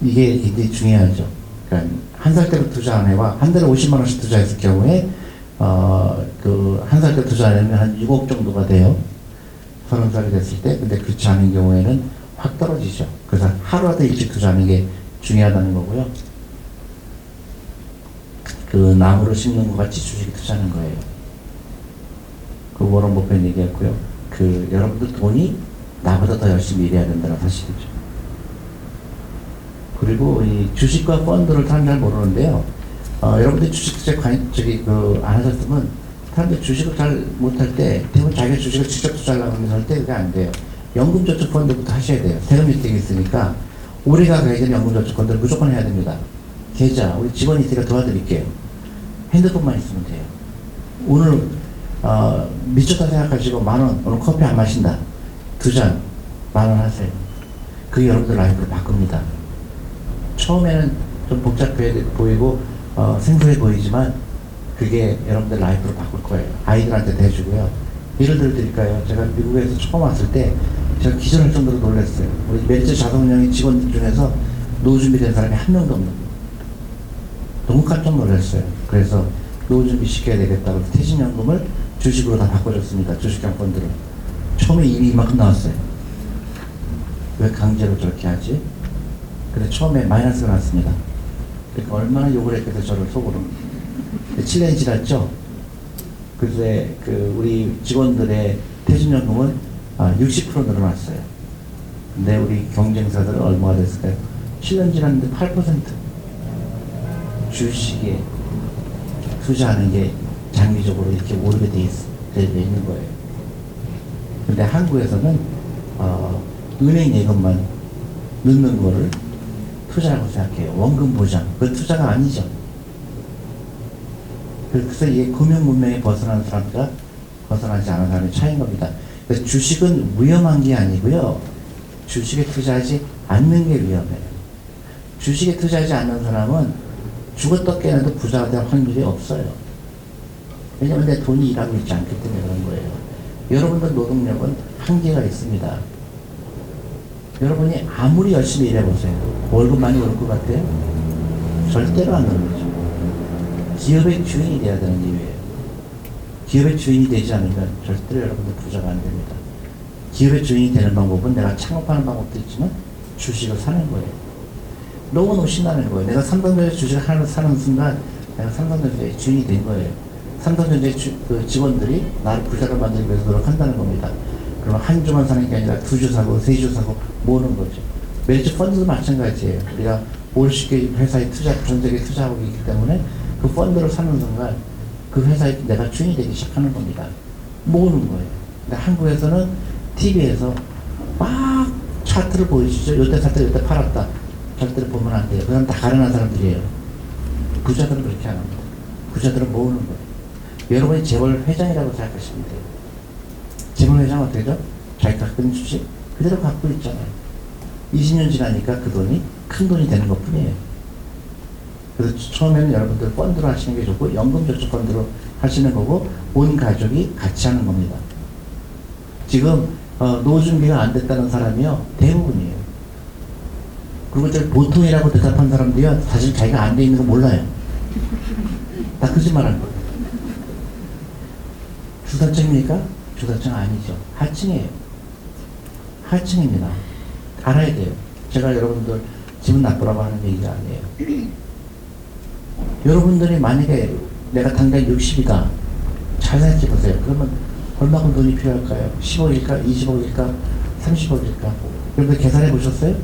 이게 굉장히 중요하죠. 그러니까 한 살 때부터 투자한 애와 한 달에 50만 원씩 투자했을 경우에 한 살 때 투자하면 한 6억 정도가 돼요. 30살이 됐을 때. 근데 그렇지 않은 경우에는 확 떨어지죠. 그래서 하루라도 일찍 투자하는 게 중요하다는 거고요. 나무를 심는 것 같이 주식에 투자하는 거예요. 워런 버핏 얘기했고요. 여러분들 돈이 나보다 더 열심히 일해야 된다는 사실이죠. 그리고 이 주식과 펀드를 사람들 잘 모르는데요. 여러분들 주식 투자 안 하셨으면, 사람들 주식을 잘 못할 때 대부분 자기가 주식을 직접 투자하려고 하면 절대 그게 안 돼요. 연금저축펀드부터 하셔야 돼요. 세금 혜택이 있으니까 우리가 가야 되는 연금저축펀드를 무조건 해야 됩니다. 계좌, 우리 직원이 있으니까 도와드릴게요. 핸드폰만 있으면 돼요. 오늘 미쳤다 생각하시고 만원, 오늘 커피 안 마신다. 2잔, 만원 하세요. 그게 여러분들 라이프를 바꿉니다. 처음에는 좀 복잡해 보이고 생소해 보이지만 그게 여러분들 라이프를 바꿀 거예요. 아이들한테 대주고요. 예를 드릴까요? 제가 미국에서 처음 왔을 때 제가 기절할 정도로 놀랐어요. 우리 멜츠 자동운영의 직원들 중에서 노후 준비된 사람이 한 명도 없는 거예요. 너무 깜짝 놀랐어요. 그래서 노후 준비 시켜야 되겠다고 퇴직연금을 주식으로 다 바꿔줬습니다. 주식형 펀드를. 처음에 일이 이만큼 나왔어요. 왜 강제로 저렇게 하지? 근데 처음에 마이너스가 났습니다. 그러니까 얼마나 욕을 했겠어요, 저를 속으로. 7년이 지났죠? 그때 우리 직원들의 퇴직연금은 60% 늘어났어요. 근데 우리 경쟁사들은 얼마가 됐을까요? 7년 지났는데 8%. 주식에 투자하는 게 장기적으로 이렇게 오르게 돼 있는 거예요. 근데 한국에서는 은행 예금만 넣는 거를 투자라고 생각해요. 원금 보장. 그건 투자가 아니죠. 그래서 이게 금융 문명에 벗어나는 사람과 벗어나지 않은 사람의 차이인 겁니다. 그래서 주식은 위험한 게 아니고요. 주식에 투자하지 않는 게 위험해요. 주식에 투자하지 않는 사람은 죽었다 깨어나도 부자가 될 확률이 없어요. 왜냐하면 내 돈이 일하고 있지 않기 때문에 그런 거예요. 여러분들 노동력은 한계가 있습니다. 여러분이 아무리 열심히 일해보세요. 월급 많이 오를 것 같아요? 절대로 안 오르죠. 기업의 주인이 돼야 되는 이유예요. 기업의 주인이 되지 않으면 절대로 여러분들 부자가 안 됩니다. 기업의 주인이 되는 방법은 내가 창업하는 방법도 있지만 주식을 사는 거예요. 너무너무 신나는 거예요. 내가 삼성전자 주식을 사는 순간 내가 삼성전자의 주인이 된 거예요. 삼성전자의 직원들이 나를 부자를 만들기 위해서 노력한다는 겁니다. 그러면 한 주만 사는 게 아니라 2주 사고 3주 사고 모으는 거죠. 멜츠 펀드도 마찬가지예요. 우리가 올쉽게 회사에 전세계에 투자하고 있기 때문에 그 펀드를 사는 순간 그 회사에 내가 주인이 되기 시작하는 겁니다. 모으는 거예요. 근데 한국에서는 TV에서 막 차트를 보여주죠. 요때 샀다, 요때 팔았다. 절대로 보면 안 돼요. 그건 다 가련한 사람들이에요. 부자들은 그렇게 안 합니다. 부자들은 모으는 거예요. 여러분이 재벌 회장이라고 생각하시면 돼요. 재벌 회장 어떻게 되죠? 자기 갖고 있는 주식 그대로 갖고 있잖아요. 20년 지나니까 그 돈이 큰 돈이 되는 것 뿐이에요. 그래서 처음에는 여러분들 펀드로 하시는 게 좋고, 연금저축 펀드로 하시는 거고, 온 가족이 같이 하는 겁니다. 지금 노후 준비가 안 됐다는 사람이요, 대부분이에요. 그리고 저 보통이라고 대답한 사람들이요, 사실 자기가 안 돼 있는 거 몰라요. 다 거짓말하는 거예요. 주사증입니까? 주사증 아니죠. 하층이에요. 하층입니다. 알아야 돼요. 제가 여러분들 기분 나쁘라고 하는 얘기가 아니에요. 여러분들이 만약에 내가 당장 60이다. 잘 생각해 보세요. 그러면 얼마큼 돈이 필요할까요? 10억일까? 20억일까? 30억일까? 여러분들 계산해 보셨어요?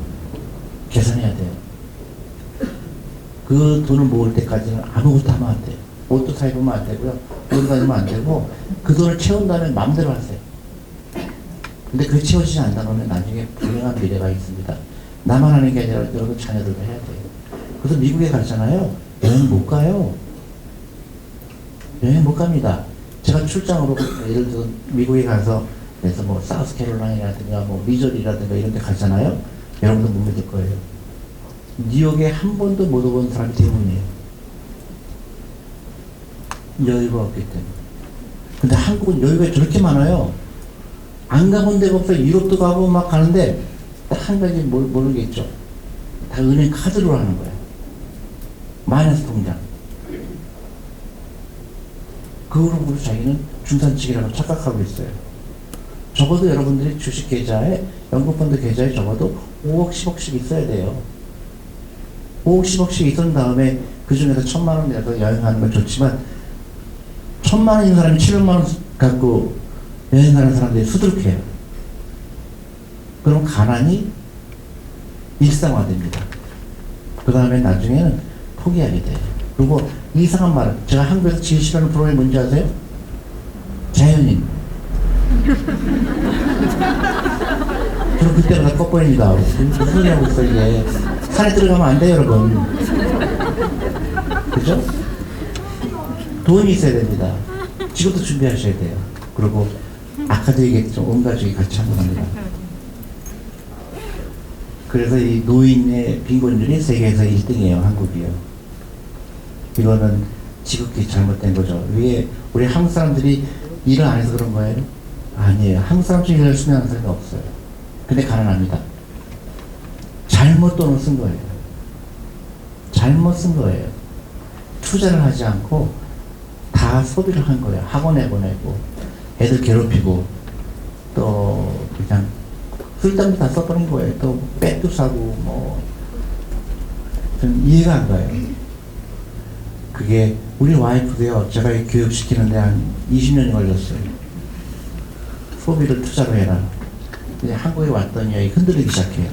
계산해야 돼요. 그 돈을 모을 때까지는 아무것도 하면 안 돼요. 옷도 사입으면 안 되고요. 돈 다니면 안 되고, 그 돈을 채운 다음에 마음대로 하세요. 근데 그게 채워지지 않다면 나중에 불행한 미래가 있습니다. 나만 하는 게 아니라 여러분 자녀들도 해야 돼요. 그래서 미국에 가잖아요. 여행 못 가요. 여행 못 갑니다. 제가 출장으로 예를 들어 미국에 가서 그래서 뭐 사우스캐롤라이나라든가 뭐 미저리라든가 이런 데 가잖아요. 여러분도 못 믿을 거예요. 뉴욕에 한 번도 못 오본 사람이 대부분이에요. 여유가 없기 때문에. 근데 한국은 여유가 저렇게 많아요. 안 가본 데가 없어요. 유럽도 가고 막 가는데 딱 한 가지 모르겠죠. 다 은행 카드로 하는 거예요. 마이너스 통장. 그거로 보고 자기는 중산층이라고 착각하고 있어요. 적어도 여러분들이 주식 계좌에, 연금펀드 계좌에 적어도 5억, 10억씩 있어야 돼요. 5억, 10억씩 있은 다음에 그 중에서 1,000만 원 내서 여행하는 건 좋지만 1,000만 원 있는 사람이 700만 원 갖고 여행하는 사람들이 수두룩해요. 그럼 가난이 일상화됩니다. 그 다음에 나중에는 포기하게 돼요. 그리고 이상한 말은, 제가 한국에서 제일 싫어하는 프로그램이 뭔지 아세요? 자연인. 저는 그때마다 꺼버립니다. 무슨 소리 하고 있어 이게. 산에 들어가면 안 돼요 여러분. 그죠? 돈이 있어야 됩니다. 지금도 준비하셔야 돼요. 그리고 아까도 얘기했죠. 온 가족이 같이 하는 겁니다. 그래서 이 노인의 빈곤율이 세계에서 1등이에요. 한국이요. 이거는 지극히 잘못된 거죠. 왜 우리 한국 사람들이 일을 안 해서 그런 거예요? 아니에요. 한국 사람들이 일을 열심히 하는 사람이 없어요. 근데 가난합니다. 잘못 돈을 쓴 거예요. 잘못 쓴 거예요. 투자를 하지 않고 다 소비를 한 거예요. 학원에 보내고 애들 괴롭히고 또 그냥 쓸데없이 다 써버린 거예요. 또 백도 사고 뭐 좀 이해가 안 가요. 그게 우리 와이프도요. 제가 교육시키는데 한 20년이 걸렸어요. 소비를 투자로 해라. 근데 한국에 왔더니 흔들리기 시작해요.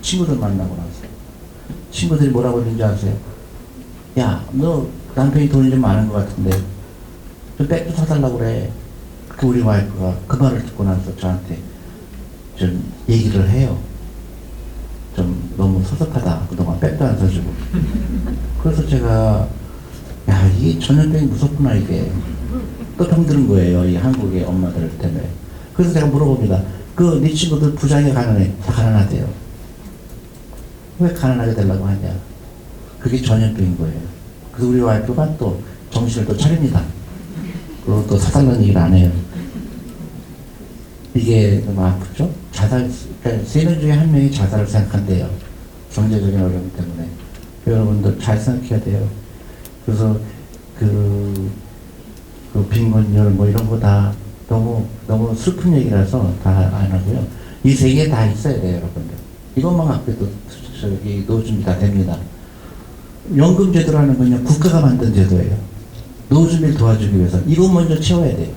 친구들 만나고 나서. 친구들이 뭐라고 했는지 아세요? 야, 너 남편이 돈이 좀 많은 것 같은데 좀 백도 사달라고 그래. 그 우리 와이프가 그 말을 듣고 나서 저한테 좀 얘기를 해요. 좀 너무 섭섭하다. 그동안 백도 안 사주고. 그래서 제가 야, 이게 전염병이 무섭구나 이게. 또 병드는 거예요. 이 한국의 엄마들 때문에. 그래서 제가 물어봅니다. 그 네 친구들 부자에 가난해. 다 가난하대요. 왜 가난하게 되려고 하냐. 그게 전염병인 거예요. 그래서 우리 와이프가 또 정신을 또 차립니다. 그리고 또 사달라는 얘기를 안 해요. 이게 너무 아프죠? 그러니까 3명 중에 1명이 자살을 생각한대요. 경제적인 어려움 때문에. 여러분들 잘 생각해야 돼요. 그래서 그 빈곤율 뭐 이런 거 다 너무 슬픈 얘기라서 다 안 하고요. 이 세 개 다 있어야 돼요, 여러분들. 이것만 갖고 해도 저기 노후 준비 다 됩니다. 연금 제도라는 건요, 국가가 만든 제도예요. 노후 준비를 도와주기 위해서 이거 먼저 채워야 돼요.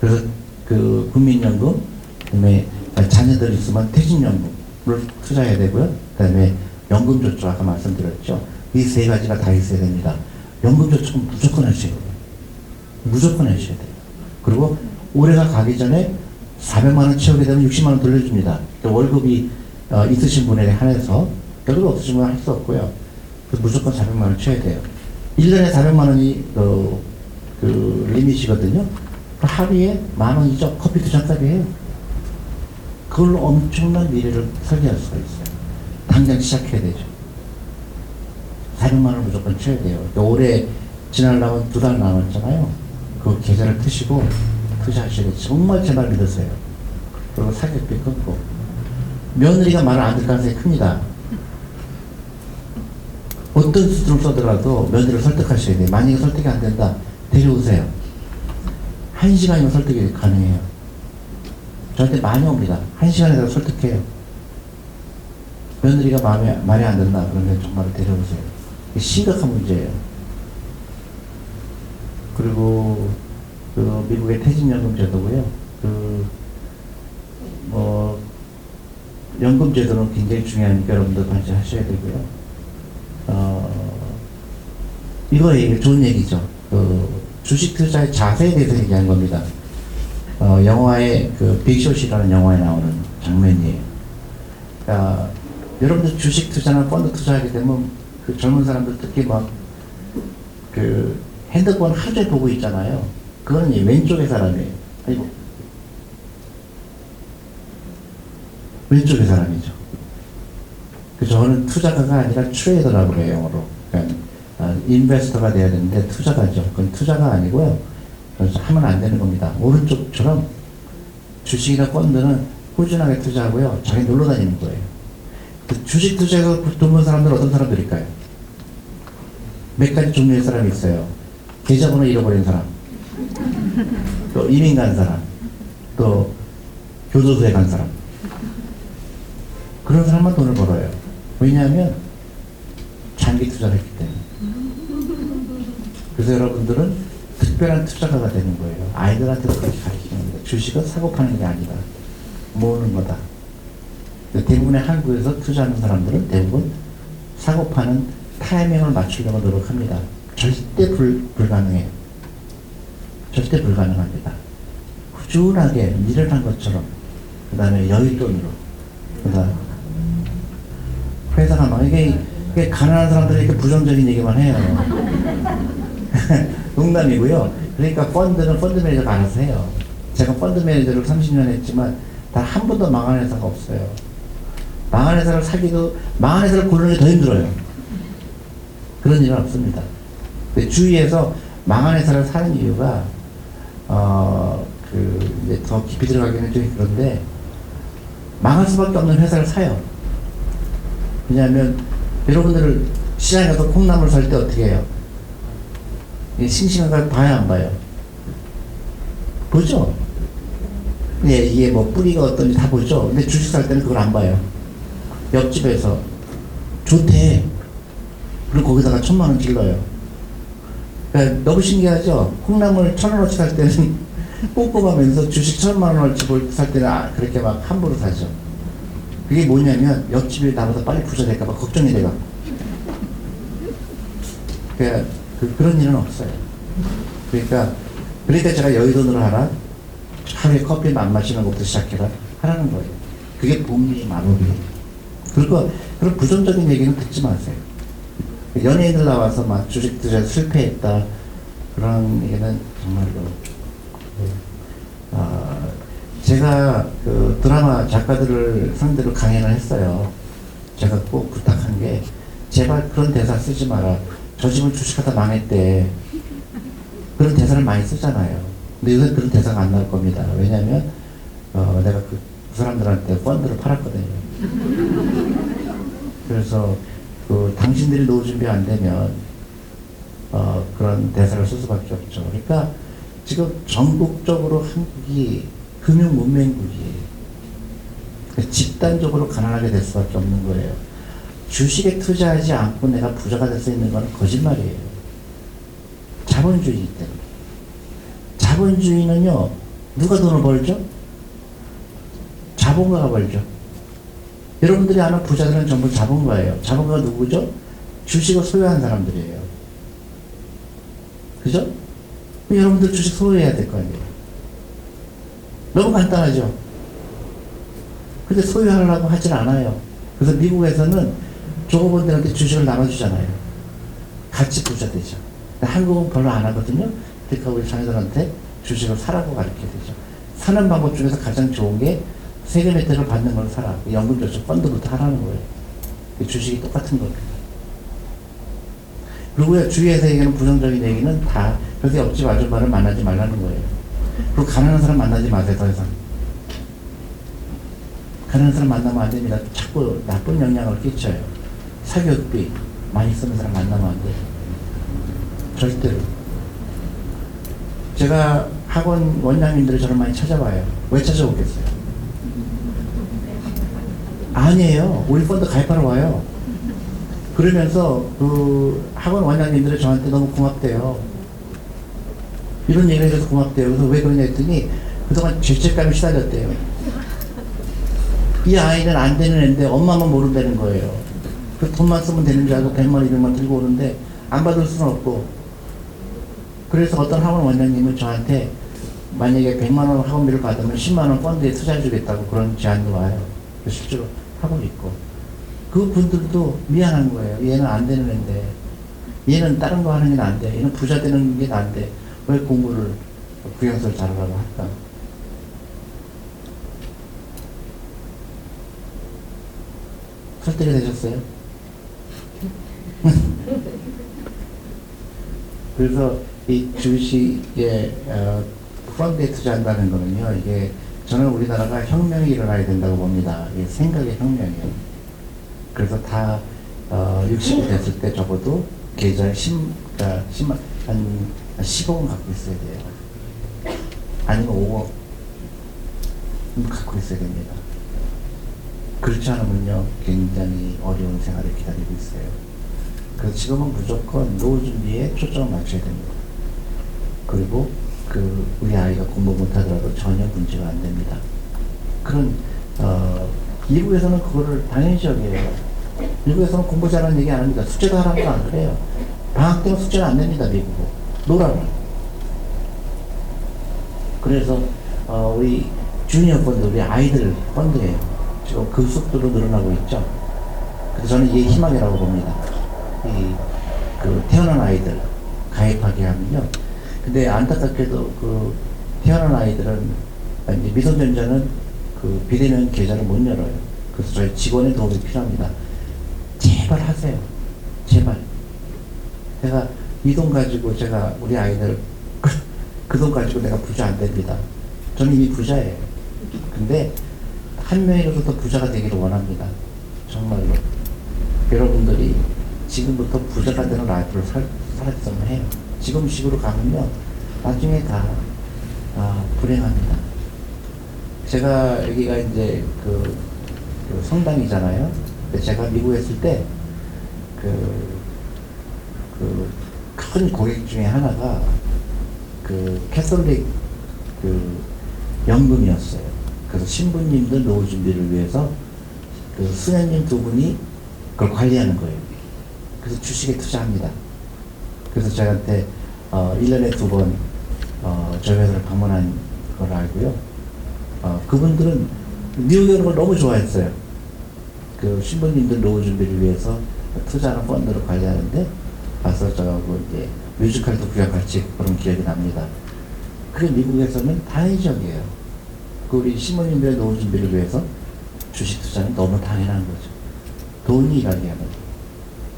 그래서 그 국민연금, 그다음에 자녀들 있으면 퇴직연금을 투자해야 되고요. 그다음에 연금저축 아까 말씀드렸죠. 이 세 가지가 다 있어야 됩니다. 연금저축은 무조건 하셔야 돼요. 무조건 하셔야 돼요. 그리고 올해가 가기 전에 400만 원 채우게 되면 60만 원 돌려줍니다. 월급이 있으신 분에 한해서 월급 없으신 분은 할 수 없고요. 그래서 무조건 400만 원 채워야 돼요. 1년에 400만 원이 그 리밋이거든요. 하루에 10,000원이죠. 커피 2잔값이에요. 그걸로 엄청난 미래를 설계할 수가 있어요. 당장 시작해야 되죠. 400만 원을 무조건 채워야 돼요. 올해 지나려면 2달 남았잖아요. 그 계좌를 트시고 투자하시고 정말 제 말 믿으세요. 그리고 사기비 끊고 며느리가 말을 안 들 가능성이 큽니다. 어떤 수준을 써더라도 며느리를 설득하셔야 돼요. 만약에 설득이 안 된다, 데려오세요. 1시간이면 설득이 가능해요. 저한테 많이 옵니다. 1시간에서 설득해요. 며느리가 말이 안 된다 그러면 정말 데려오세요. 이게 심각한 문제예요. 그리고 그 미국의 퇴직연금 제도고요. 연금 제도는 굉장히 중요하니까 여러분들 관심하셔야 되고요. 이거 좋은 얘기죠. 주식 투자의 자세에 대해서 얘기한 겁니다. 영화에 빅숏이라는 영화에 나오는 장면이에요. 여러분들 주식 투자나 펀드 투자하게 되면 그 젊은 사람들 특히 핸드폰 하루 종일 보고 있잖아요. 그거는 왼쪽의 사람이에요. 아이고. 왼쪽의 사람이죠. 저는 투자가가 아니라 트레이더라고 해요, 영어로. 그러니까 인베스터가 돼야 되는데 투자가죠. 그건 투자가 아니고요. 그래서 하면 안 되는 겁니다. 오른쪽처럼 주식이나 펀드는 꾸준하게 투자하고요. 자기 놀러 다니는 거예요. 주식 투자에서 돈 버는 사람들은 어떤 사람들일까요? 몇 가지 종류의 사람이 있어요. 계좌번호 잃어버린 사람, 또 이민 간 사람, 또 교도소에 간 사람. 그런 사람만 돈을 벌어요. 왜냐하면 장기 투자를 했기 때문에. 그래서 여러분들은 특별한 투자가가 되는 거예요. 아이들한테도 그렇게 가르치는 겁니다. 주식은 사고 파는 게 아니다. 모으는 거다. 대부분의 한국에서 투자하는 사람들은 대부분 사고 파는 타이밍을 맞추려고 노력합니다. 절대 불가능해요. 절대 불가능합니다. 꾸준하게 일을 한 것처럼, 그 다음에 여윳돈으로, 그 다음 회사가 이게 가난한 사람들이 이렇게 부정적인 얘기만 해요. 농담이고요. 그러니까 펀드는 펀드 매니저가 알아서 해요. 제가 펀드 매니저를 30년 했지만 단 한 번도 망한 회사가 없어요. 망한 회사를 사기도, 망한 회사를 고르는 게 더 힘들어요. 그런 일은 없습니다. 주위에서 망한 회사를 사는 이유가 이제 더 깊이 들어가기는 좀 그런데 망할 수밖에 없는 회사를 사요. 왜냐하면 여러분들 시장에 가서 콩나물 살 때 어떻게 해요? 싱싱한 걸 봐야 안 봐요? 보죠? 네, 이게 뿌리가 어떤지 다 보죠? 근데 주식 살 때는 그걸 안 봐요. 옆집에서 좋대. 그리고 거기다가 1,000만 원 질러요. 그러니까 너무 신기하죠? 콩나물 1,000원어치 살 때는 꼼꼼하면서 주식 1,000만 원어치 살 때는 그렇게 함부로 사죠. 그게 뭐냐면 옆집이 나보다 빨리 부자 될까봐 걱정이 돼갖고. 그러니까 그런 일은 없어요. 그러니까 제가 여윳돈으로 하라. 하루에 커피 안 마시는 것부터 시작해라. 하라는 거예요. 그게 복리 마법이에요. 그리고 그런 부정적인 얘기는 듣지 마세요. 연예인들 나와서 주식 투자 실패했다. 그런 얘기는 정말로. 제가 드라마 작가들을 상대로 강연을 했어요. 제가 꼭 부탁한 게 제발 그런 대사 쓰지 마라. 저 집은 주식하다 망했대. 그런 대사를 많이 쓰잖아요. 근데 요새 그런 대사가 안 나올 겁니다. 왜냐면 내가 그 사람들한테 펀드를 팔았거든요. 그래서 당신들이 노후 준비 안 되면 그런 대사를 쓸 수밖에 없죠. 그러니까 지금 전국적으로 한국이 금융 문맹국이에요. 그러니까 집단적으로 가난하게 될 수밖에 없는 거예요. 주식에 투자하지 않고 내가 부자가 될 수 있는 건 거짓말이에요. 자본주의이기 때문에. 자본주의는요, 누가 돈을 벌죠? 자본가가 벌죠. 여러분들이 아는 부자들은 전부 자본가예요. 자본가가 누구죠? 주식을 소유한 사람들이에요. 그죠? 여러분들 주식 소유해야 될 거 아니에요. 너무 간단하죠. 근데 소유하려고 하질 않아요. 그래서 미국에서는 종업원들한테 주식을 나눠주잖아요. 같이 부자 되죠. 근데 한국은 별로 안 하거든요. 그러니까 우리 자녀들한테 주식을 사라고 가르쳐야 되죠. 사는 방법 중에서 가장 좋은 게 세금 혜택을 받는 걸 사라. 연금저축 펀드부터 하라는 거예요. 주식이 똑같은 겁니다. 그리고 주위에서 얘기하는 부정적인 얘기는 다 그래서 옆집 아줌마를 만나지 말라는 거예요. 그리고 가난한 사람 만나지 마세요. 더 이상. 가난한 사람 만나면 안 됩니다. 자꾸 나쁜 영향을 끼쳐요. 사교육비 많이 쓰는 사람 만나면 안 돼요. 절대로. 제가 학원 원장님들이 저를 많이 찾아와요. 왜 찾아오겠어요? 아니에요. 우리 펀드 가입하러 와요. 그러면서 그 학원 원장님들이 저한테 너무 고맙대요. 이런 얘기를 해줘서 고맙대요. 그래서 왜 그러냐 했더니 그동안 죄책감에 시달렸대요. 이 아이는 안 되는 애인데 엄마만 모른다는 거예요. 그 돈만 쓰면 되는 줄 알고 100만, 200만 들고 오는데 안 받을 수는 없고. 그래서 어떤 학원 원장님은 저한테 만약에 100만 원 학원비를 받으면 10만 원 펀드에 투자해 주겠다고 그런 제안도 와요. 실제로 하고 있고. 그 분들도 미안한 거예요. 얘는 안 되는 애인데 얘는 다른 거 하는 게 안 돼. 얘는 부자 되는 게 안 돼. 왜 공부를 구형설 잘하라고 할까? 설득이 되셨어요? 그래서 이 주식에 펀드에 투자한다는 거는요, 이게 저는 우리나라가 혁명이 일어나야 된다고 봅니다. 이게 생각의 혁명이에요. 그래서 다 60이 됐을 때 적어도 계좌에 한 10억은 갖고 있어야 돼요. 아니면 5억 갖고 있어야 됩니다. 그렇지 않으면요 굉장히 어려운 생활을 기다리고 있어요. 그래서 지금은 무조건 노후 준비에 초점을 맞춰야 됩니다. 그리고 우리 아이가 공부 못하더라도 전혀 문제가 안 됩니다. 그런 미국에서는 그거를 당연시 여겨요. 미국에서는 공부 잘하는 얘기 안 합니다. 숙제도 하라는 거 안 그래요. 방학 때는 숙제는 안 냅니다. 미국은 놀아라. 그래서 우리 주니어 펀드, 우리 아이들 펀드예요. 지금 그 속도로 늘어나고 있죠. 그래서 저는 이게 희망이라고 봅니다. 태어난 아이들 가입하게 하면요. 근데 안타깝게도 태어난 아이들은 이제 미성년자는 비대면 계좌를 못 열어요. 그래서 저희 직원의 도움이 필요합니다. 제발 하세요. 제발. 제가 이 돈 가지고 제가 우리 아이들 그 돈 가지고 내가 부자 안 됩니다. 저는 이미 부자예요. 근데 한 명이라도 더 부자가 되기를 원합니다. 정말로. 여러분들이 지금부터 부자가 되는 라이프를 살았으면 해요. 지금 식으로 가면요, 나중에 다 불행합니다. 제가 여기가 이제 그 성당이잖아요. 근데 제가 미국에 있을 때 큰 고객 중에 하나가 캐톨릭 연금이었어요. 그래서 신부님들 노후 준비를 위해서 수녀님 두 분이 그걸 관리하는 거예요. 그래서 주식에 투자합니다. 그래서 저한테 1년에 2번 저희 회사를 방문한 걸 알고요. 그분들은 미국에 오는 걸 너무 좋아했어요. 신부님들 노후 준비를 위해서 투자하는 펀드를 관리하는데 가서 저하고 이제 뮤지컬도 구경 같이 그런 기억이 납니다. 그게 미국에서는 당연적이에요. 우리 신부님들의 노후 준비를 위해서 주식 투자는 너무 당연한 거죠. 돈이 일하게 하는 거죠.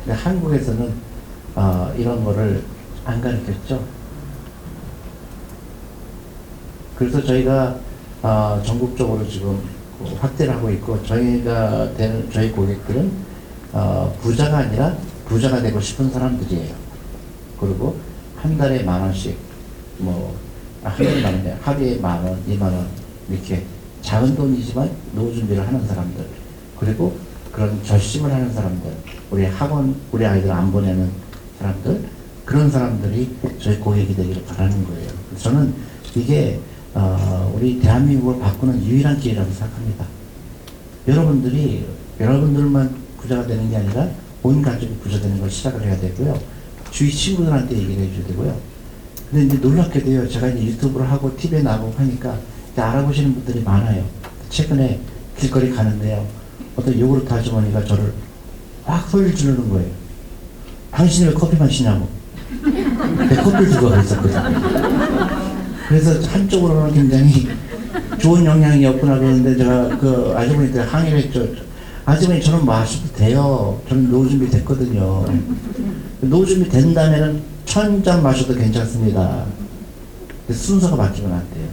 근데 한국에서는 이런 거를 안 가르쳤죠. 그래서 저희가 전국적으로 지금 확대를 하고 있고, 저희 고객들은 부자가 아니라 부자가 되고 싶은 사람들이에요. 그리고 한 달에 10,000원씩, 한 달에 10,000원, 하루에 10,000원, 20,000원, 이렇게 작은 돈이지만 노후 준비를 하는 사람들, 그리고 그런 결심을 하는 사람들, 우리 아이들 안 보내는 사람들, 그런 사람들이 저희 고객이 되기를 바라는 거예요. 저는 이게 우리 대한민국을 바꾸는 유일한 기회라고 생각합니다. 여러분들만 부자가 되는 게 아니라 온 가족이 부자 되는 걸 시작을 해야 되고요. 주위 친구들한테 얘기를 해줘야 되고요. 근데 이제 놀랍게도요, 제가 이제 유튜브를 하고 TV에 나가고 하니까 알아보시는 분들이 많아요. 최근에 길거리 가는데요. 어떤 요구르트 아주머니가 저를 확 소리를 지르는 거예요. 당신이 왜 커피 마시냐고. 내 커피를 들고 가고 있었거든요. 그래서 한쪽으로는 굉장히 좋은 영향이 없구나 그러는데 제가 그 아주머니한테 항의를 했죠. 아주머니 저는 마셔도 돼요. 저는 노후 준비 됐거든요. 노후 준비 된다면은 1000잔 마셔도 괜찮습니다. 순서가 바뀌면 안 돼요.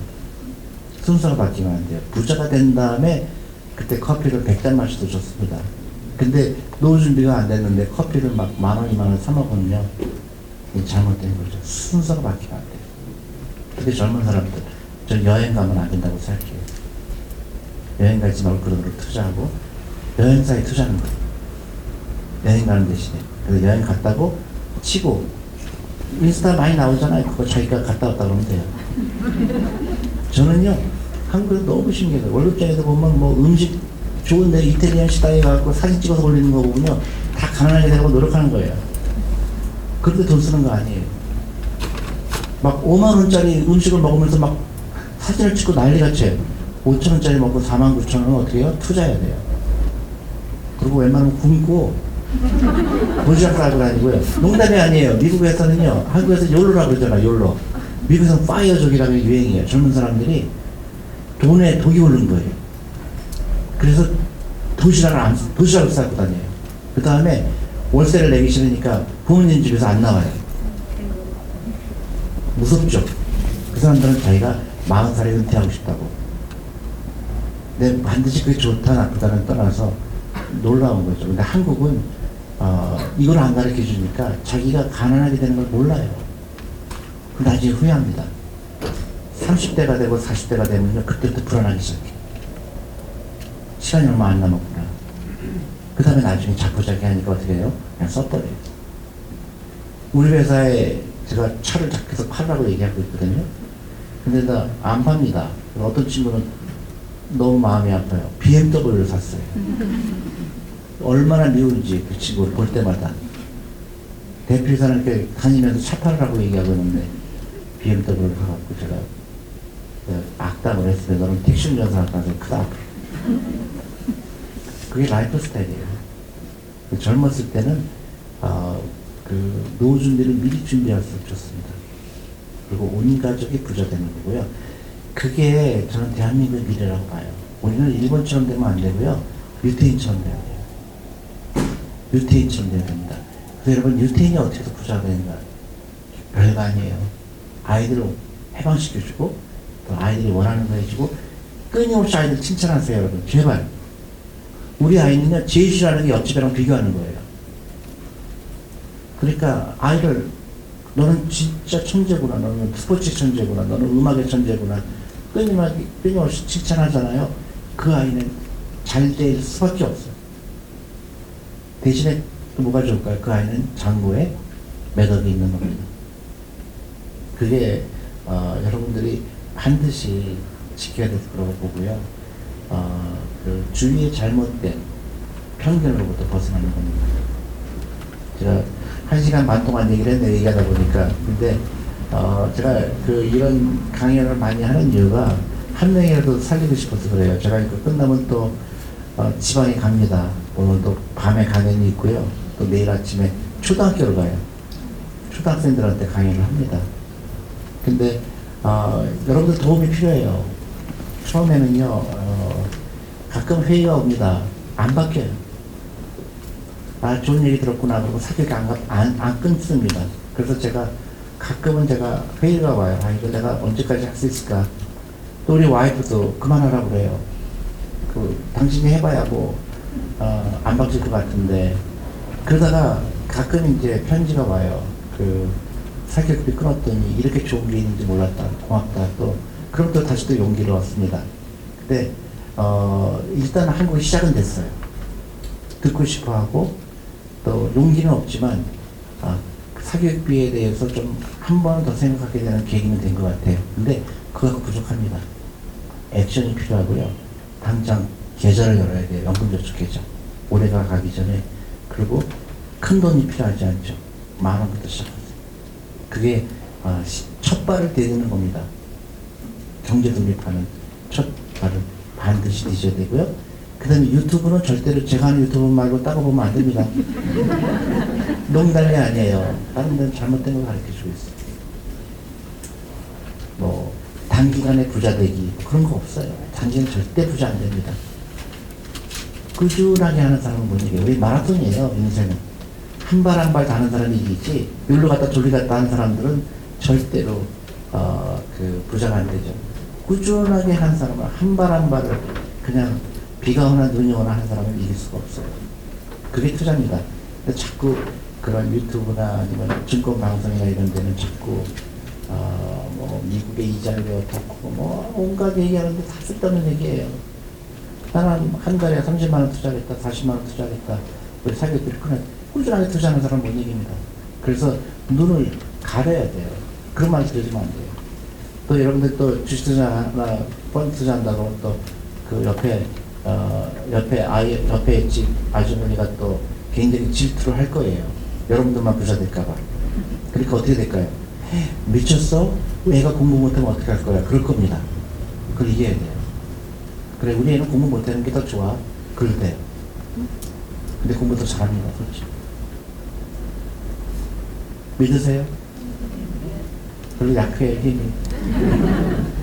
순서가 바뀌면 안 돼요. 부자가 된 다음에 그때 커피를 100잔 마셔도 좋습니다. 근데 노후 준비가 안 됐는데 커피를 막 10,000원, 20,000원 사 먹으면요. 잘못된 거죠. 순서가 바뀌면 안 돼요. 특히 젊은 사람들, 저 여행 가면 안 된다고 생각해요. 여행 가지 말고 그런 걸 투자하고 여행사에 투자하는 거예요. 여행 가는 대신에. 그래서 여행 갔다고 치고 인스타 많이 나오잖아요. 그거 자기가 갔다 왔다 그러면 돼요. 저는요, 한국에서 너무 신기해요. 월급장에서 보면 뭐 음식 좋은데 이태리안 식당에 가서 사진 찍어서 올리는 거 보면요, 다 가난하게 되고 노력하는 거예요. 그런데 돈 쓰는 거 아니에요. 막 5만원짜리 음식을 먹으면서 막 사진을 찍고 난리가 쳐요. 5천원짜리 먹고 49,000원은 어떻게 해요? 투자해야 돼요. 그리고 웬만하면 굶고 도시락 싸고 다니고요. 농담이 아니에요. 미국에서는요, 한국에서 욜로라고 그러잖아요. 욜로. 미국에서는 파이어족이라는 게 유행이에요. 젊은 사람들이 돈에 독이 오른 거예요. 그래서 도시락을 싸고 다녀요. 그 다음에 월세를 내기 싫으니까 부모님 집에서 안 나와요. 무섭죠? 그 사람들은 자기가 40살에 은퇴하고 싶다고. 근데 반드시 그게 좋다 나쁘다는 떠나서 놀라운 거죠. 근데 한국은 이걸 안 가르쳐 주니까 자기가 가난하게 되는 걸 몰라요. 나중에 후회합니다. 30대가 되고 40대가 되면요, 그때부터 불안하기 시작해요. 시간이 얼마 안 남았구나. 그 다음에 나중에 자포자기 하니까 어떻게 해요? 그냥 써버려요. 우리 회사에 제가 차를 계속 팔라고 얘기하고 있거든요. 근데 나 안 팝니다. 어떤 친구는 너무 마음이 아파요. BMW를 샀어요. 얼마나 미운지 그 친구를 볼 때마다. 대표이사는 이렇게 다니면서 차 팔으라고 얘기하고 있는데 BMW를 사갖고 제가 악담을 했어요. 너는 택시 운전사 할 가능성이 크다. 그게 라이프 스타일이에요. 젊었을 때는 그 노후 준비를 미리 준비할수록 좋습니다. 그리고 온 가족이 부자 되는 거고요. 그게 저는 대한민국의 미래라고 봐요. 우리는 일본처럼 되면 안 되고요. 유태인처럼 돼야 돼요. 유태인처럼 돼야 됩니다. 그래서 여러분, 유태인이 어떻게 해서 부자가 되는가? 별거 아니에요. 아이들을 해방시켜주고 또 아이들이 원하는 거 해주고 끊임없이 아이들 칭찬하세요. 여러분, 제발. 우리 아이는요, 제일 싫어하는 게 옆집애랑 비교하는 거예요. 그러니까 아이를 너는 진짜 천재구나, 너는 스포츠 천재구나, 너는 음악의 천재구나 끊임없이 칭찬하잖아요. 그 아이는 잘 될 수밖에 없어요. 대신에 또 뭐가 좋을까요? 그 아이는 장고에 매덕이 있는 겁니다. 그게 여러분들이 반드시 지켜야 될 거라고 보고요. 그 주위의 잘못된 편견으로부터 벗어나는 겁니다. 제가 1시간 반 동안 얘기를 했는데 얘기하다 보니까 근데 제가 이런 강연을 많이 하는 이유가 한 명이라도 살리고 싶어서 그래요. 제가 이거 끝나면 또 지방에 갑니다. 오늘도 밤에 강연이 있고요. 또 내일 아침에 초등학교를 가요. 초등학생들한테 강연을 합니다. 근데 여러분들 도움이 필요해요. 처음에는요, 가끔 회의가 옵니다. 안 바뀌어요. 좋은 얘기 들었구나. 그러고 사격이 안 끊습니다. 그래서 가끔은 제가 회의가 와요. 이거 내가 언제까지 할 수 있을까? 또 우리 와이프도 그만하라고 그래요. 당신이 해봐야 안 바뀔 것 같은데. 그러다가 가끔 이제 편지가 와요. 사격비 끊었더니 이렇게 좋은 게 있는지 몰랐다. 고맙다. 그럼 또 다시 또 용기를 얻습니다. 근데, 일단 한국이 시작은 됐어요. 듣고 싶어 하고, 또 용기는 없지만, 사교육비에 대해서 좀 한 번 더 생각하게 되는 계기는 된 것 같아요. 근데 그거 부족합니다. 액션이 필요하고요. 당장 계좌를 열어야 돼요. 연금저축 계좌. 올해가 가기 전에. 그리고 큰 돈이 필요하지 않죠. 10,000원부터 시작하세요. 그게 첫 발을 디디는 겁니다. 경제 독립하는. 첫 발을 반드시 뒤져야 되고요. 그 다음에 유튜브는 절대로 제가 하는 유튜브 말고 따로 보면 안 됩니다. 농담이 아니에요. 다른 데는 잘못된 걸 가르쳐주고 있어요. 뭐 단기간에 부자 되기 그런 거 없어요. 당신은 절대 부자 안 됩니다. 꾸준하게 하는 사람은 못 이겨요. 우리 마라톤이에요. 인생은 한 발 한 발 다는 사람이 이기지 여기로 갔다 저리 갔다 하는 사람들은 절대로 그 부자가 안 되죠. 꾸준하게 하는 사람은 한 발 한 발을 그냥 비가 오나 눈이 오나 하는 사람은 이길 수가 없어요. 그게 투자입니다. 그래서 자꾸 그런 유튜브나 아니면 증권 방송이나 이런 데는 자꾸 뭐 미국의 이자율이 어떻고 뭐 온갖 얘기하는데 다 쓸데없는 얘기예요. 나는 한 달에 30만 원 투자하겠다, 40만 원 투자하겠다. 우리 사기들이 그냥 꾸준하게 투자하는 사람 못 이깁니다. 그래서 눈을 가려야 돼요. 그런 말 들으시면 안 돼요. 또 여러분들 또 주식 투자나 펀드 투자한다고 또 그 옆에 옆에 집 아주머니가 또 굉장히 질투를 할 거예요. 여러분들만 부자 될까봐. 그러니까 어떻게 될까요? 미쳤어? 애가 공부 못하면 어떻게 할 거야? 그럴 겁니다. 그걸 이겨야 돼요. 그래, 우리 애는 공부 못하는 게 더 좋아. 그럴 때. 근데 공부 더 잘합니다. 그렇죠. 믿으세요? 별로 약해요, 힘이.